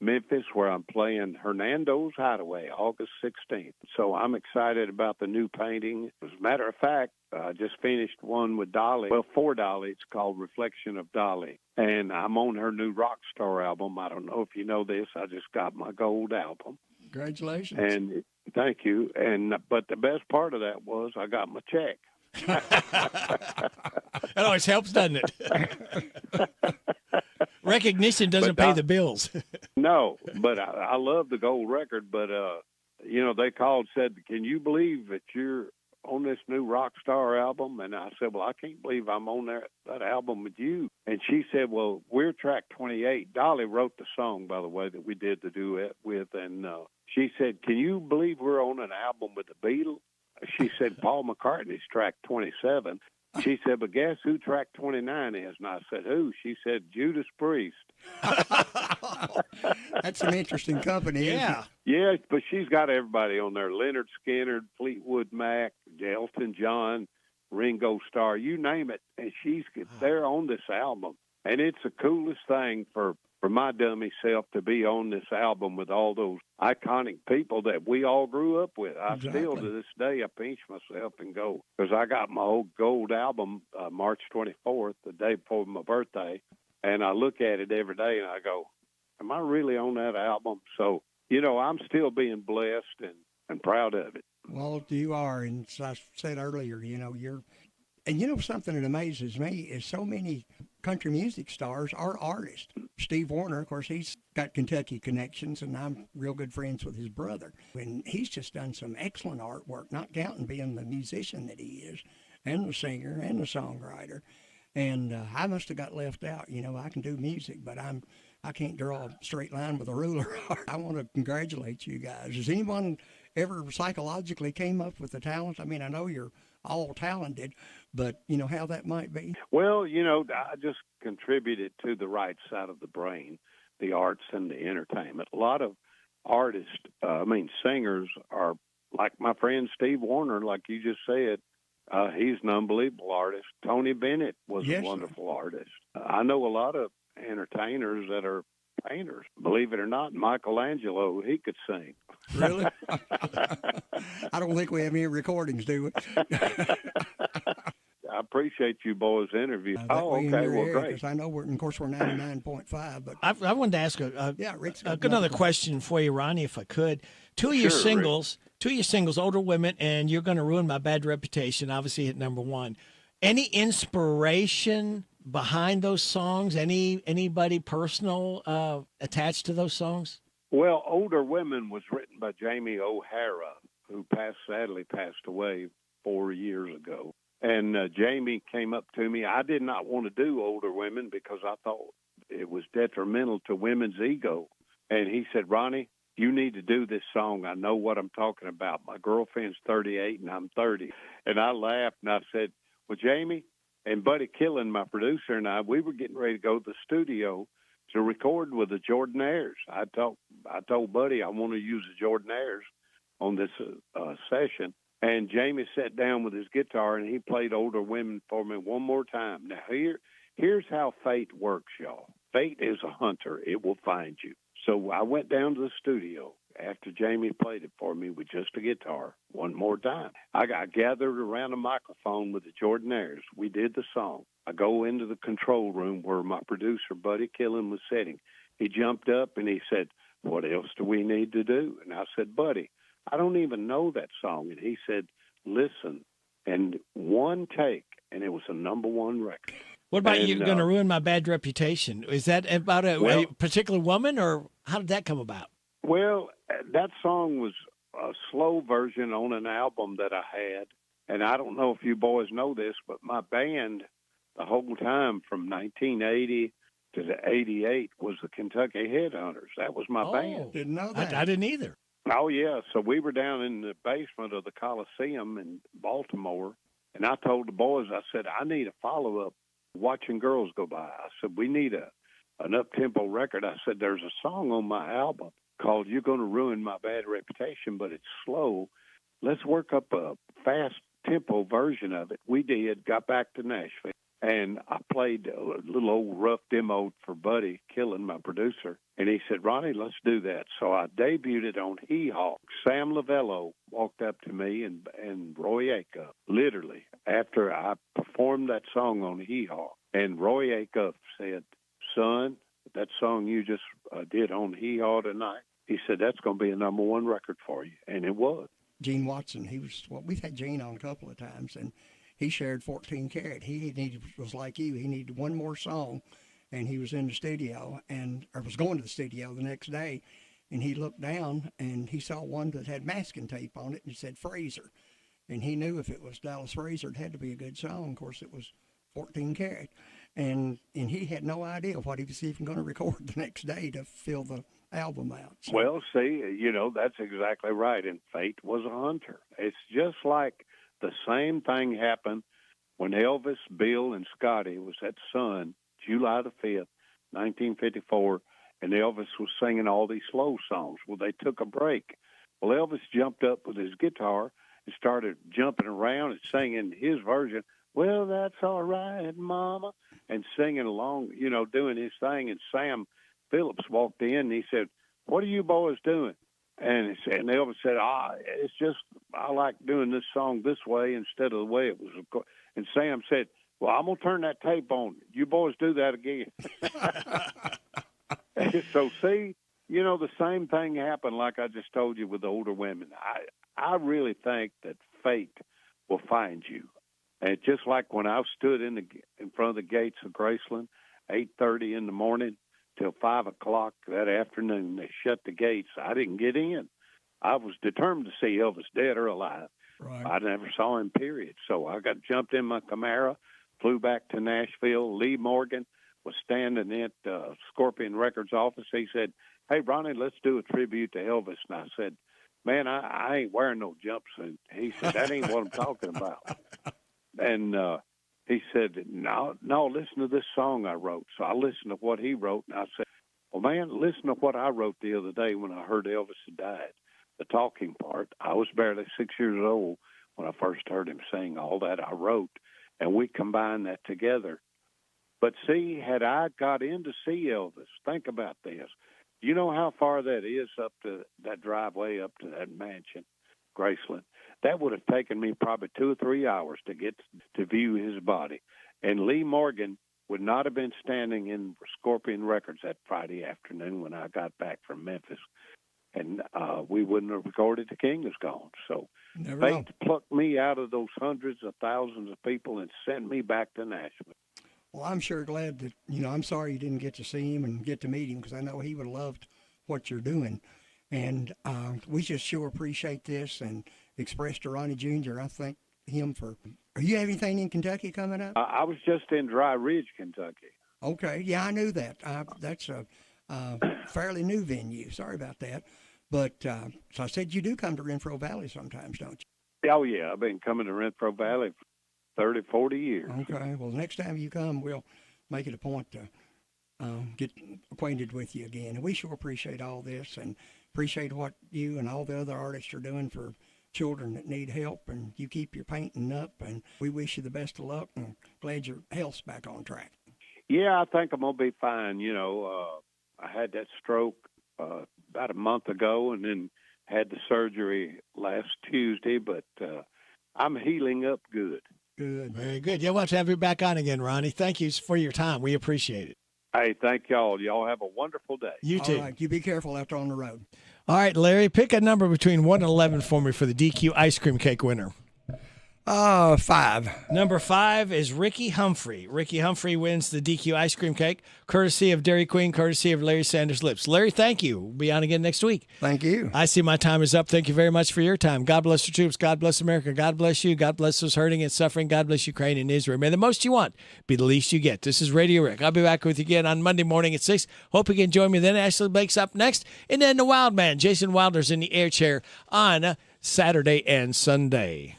Memphis, where I'm playing Hernando's Hideaway, August 16th. So I'm excited about the new painting. As a matter of fact, I just finished one with Dolly. Well, for Dolly. It's called Reflection of Dolly. And I'm on her new Rockstar album. I don't know if you know this. I just got my gold album. Congratulations. And thank you. But the best part of that was I got my check. That always helps, doesn't it? Recognition doesn't pay the bills. No, but I love the gold record. But, they called, said, can you believe that you're on this new Rockstar album? And I said, well, I can't believe I'm on that album with you. And she said, well, we're track 28. Dolly wrote the song, by the way, that we did the duet with. And she said, can you believe we're on an album with the Beatles? She said, Paul McCartney's track 27. She said, but guess who track 29 is? And I said, who? She said, Judas Priest. That's some interesting company, isn't it? Yeah, but she's got everybody on there. Leonard Skinner, Fleetwood Mac, Elton John, Ringo Starr, you name it. And they're on this album. And it's the coolest thing for my dummy self to be on this album with all those iconic people that we all grew up with. I still, to this day, I pinch myself and go, because I got my old gold album March 24th, the day before my birthday, and I look at it every day and I go, am I really on that album? So, I'm still being blessed and proud of it. Well, you are, and as I said earlier, you're, and something that amazes me is so many country music stars are artists. Steve Wariner, of course, he's got Kentucky connections, and I'm real good friends with his brother. And he's just done some excellent artwork, not counting being the musician that he is, and the singer, and the songwriter. And I must have got left out. I can do music, but I can't draw a straight line with a ruler. I want to congratulate you guys. Has anyone ever psychologically came up with the talent? I mean, I know you're all talented, but how that might be? Well, I just contributed to the right side of the brain, the arts and the entertainment. A lot of artists, singers are like my friend Steve Wariner, like you just said. He's an unbelievable artist. Tony Bennett was a wonderful artist. I know a lot of entertainers that are painters. Believe it or not, Michelangelo, he could sing. Really? I don't think we have any recordings, do we? I appreciate you boys' interview. Okay, well, great. Because I know we're 99.5, but I wanted to ask another question for you, Ronnie, if I could. Two of your singles, Older Women, and You're Gonna Ruin My Bad Reputation, obviously hit number one. Any inspiration behind those songs? Anybody personal attached to those songs? Well, Older Women was written by Jamie O'Hara, who sadly passed away 4 years ago. And Jamie came up to me. I did not want to do Older Women because I thought it was detrimental to women's ego. And he said, Ronnie, you need to do this song. I know what I'm talking about. My girlfriend's 38 and I'm 30. And I laughed and I said, well, Jamie, and Buddy Killen, my producer, and we were getting ready to go to the studio to record with the Jordanaires. I told Buddy I want to use the Jordanaires on this session. And Jamie sat down with his guitar, and he played Older Women for me one more time. Now, here's how fate works, y'all. Fate is a hunter. It will find you. So I went down to the studio after Jamie played it for me with just a guitar one more time. I got gathered around a microphone with the Jordanaires. We did the song. I go into the control room where my producer, Buddy Killen, was sitting. He jumped up, and he said, what else do we need to do? And I said, Buddy, I don't even know that song. And he said, listen, and one take, and it was a number one record. What about You're Going to Ruin My Bad Reputation? Is that about a particular woman, or how did that come about? Well, that song was a slow version on an album that I had, And I don't know if you boys know this, but my band, the whole time from 1980 to the 88, was the Kentucky Headhunters. That was my band. Didn't know that. I didn't either. Oh, yeah. So we were down in the basement of the Coliseum in Baltimore, and I told the boys, I said, I need a follow-up, Watching Girls Go By. I said, we need an up-tempo record. I said, there's a song on my album called You're Gonna Ruin My Bad Reputation, but it's slow. Let's work up a fast-tempo version of it. We did, got back to Nashville. And I played a little old rough demo for Buddy Killen, my producer. And he said, Ronnie, let's do that. So I debuted it on Hee Haw. Sam Lavello walked up to me and Roy Acuff, literally, after I performed that song on Hee Haw. And Roy Acuff said, son, that song you just did on Hee Haw tonight, he said, that's going to be a number one record for you. And it was. Gene Watson, we've had Gene on a couple of times, and he shared 14 Karat. He was like you. He needed one more song, and he was in the studio, or was going to the studio the next day, and he looked down, and he saw one that had masking tape on it, and it said Fraser. And he knew if it was Dallas Fraser, it had to be a good song. Of course, it was 14 Karat. And he had no idea what he was even going to record the next day to fill the album out. So. Well, see, that's exactly right, and fate was a hunter. It's just like the same thing happened when Elvis, Bill, and Scotty was at Sun, July the 5th, 1954, and Elvis was singing all these slow songs. Well, they took a break. Well, Elvis jumped up with his guitar and started jumping around and singing his version, Well, That's All Right, Mama, and singing along, doing his thing. And Sam Phillips walked in, and he said, what are you boys doing? And Elvis said, it's just I like doing this song this way instead of the way it was. And Sam said, well, I'm going to turn that tape on. You boys do that again. So, see, the same thing happened like I just told you with the older women. I really think that fate will find you. And just like when I stood in front of the gates of Graceland, 8:30 in the morning, till 5 o'clock that afternoon. They shut the gates. I didn't get in. I was determined to see Elvis dead or alive. Right. I never saw him, period. So I jumped in my Camaro, flew back to Nashville. Lee Morgan was standing at Scorpion Records office. He said, hey, Ronnie, let's do a tribute to Elvis. And I said, man, I ain't wearing no jumpsuit. He said, that ain't what I'm talking about. And he said, no, listen to this song I wrote. So I listened to what he wrote, and I said, well, man, listen to what I wrote the other day when I heard Elvis had died, the talking part. I was barely 6 years old when I first heard him sing all that I wrote, and we combined that together. But see, had I got in to see Elvis, think about this. Do you know how far that is up to that driveway, up to that mansion, Graceland? That would have taken me probably 2 or 3 hours to get to view his body. And Lee Morgan would not have been standing in Scorpion Records that Friday afternoon when I got back from Memphis. And we wouldn't have recorded The King Is Gone. So they plucked me out of those hundreds of thousands of people and sent me back to Nashville. Well, I'm sure glad that, I'm sorry you didn't get to see him and get to meet him, because I know he would have loved what you're doing. And we just sure appreciate this and express to Ronnie Jr., I thank him for. Are you have anything in Kentucky coming up? I was just in Dry Ridge, Kentucky. Okay, yeah, I knew that. That's a fairly new venue. Sorry about that. But so I said you do come to Renfro Valley sometimes, don't you? Oh, yeah. I've been coming to Renfro Valley for 30, 40 years. Okay. Well, next time you come, we'll make it a point to get acquainted with you again. And we sure appreciate all this and appreciate what you and all the other artists are doing for children that need help. And you keep your painting up, and we wish you the best of luck, and glad your health's back on track. Yeah, I think I'm going to be fine. I had that stroke about a month ago and then had the surgery last Tuesday, but I'm healing up good. Good. Very good. Yeah, we'll have to have you back on again, Ronnie. Thank you for your time. We appreciate it. Hey, thank y'all. Y'all have a wonderful day. You too. All right, you be careful out there on the road. All right, Larry, pick a number between 1 and 11 for me for the DQ ice cream cake winner. 5. Number 5 is Ricky Humphrey. Ricky Humphrey wins the DQ ice cream cake, courtesy of Dairy Queen, courtesy of Larry Sanders Lips. Larry, thank you. We'll be on again next week. Thank you. I see my time is up. Thank you very much for your time. God bless the troops. God bless America. God bless you. God bless those hurting and suffering. God bless Ukraine and Israel. May the most you want be the least you get. This is Radio Rick. I'll be back with you again on Monday morning at 6. Hope you can join me then. Ashley Blake's up next. And then the Wild Man, Jason Wilder's in the air chair on Saturday and Sunday.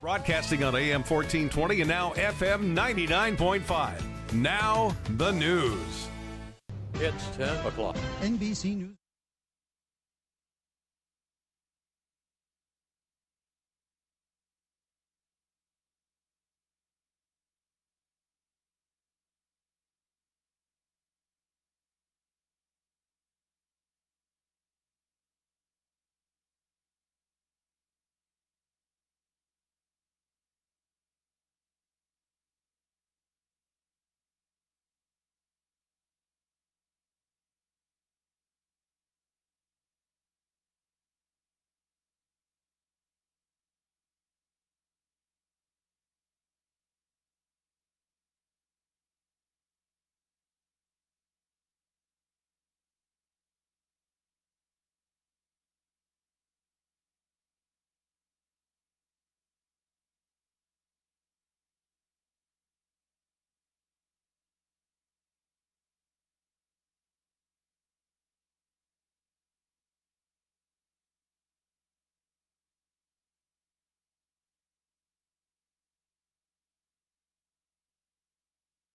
Broadcasting on AM 1420 and now FM 99.5. Now the news. It's 10 o'clock. NBC News.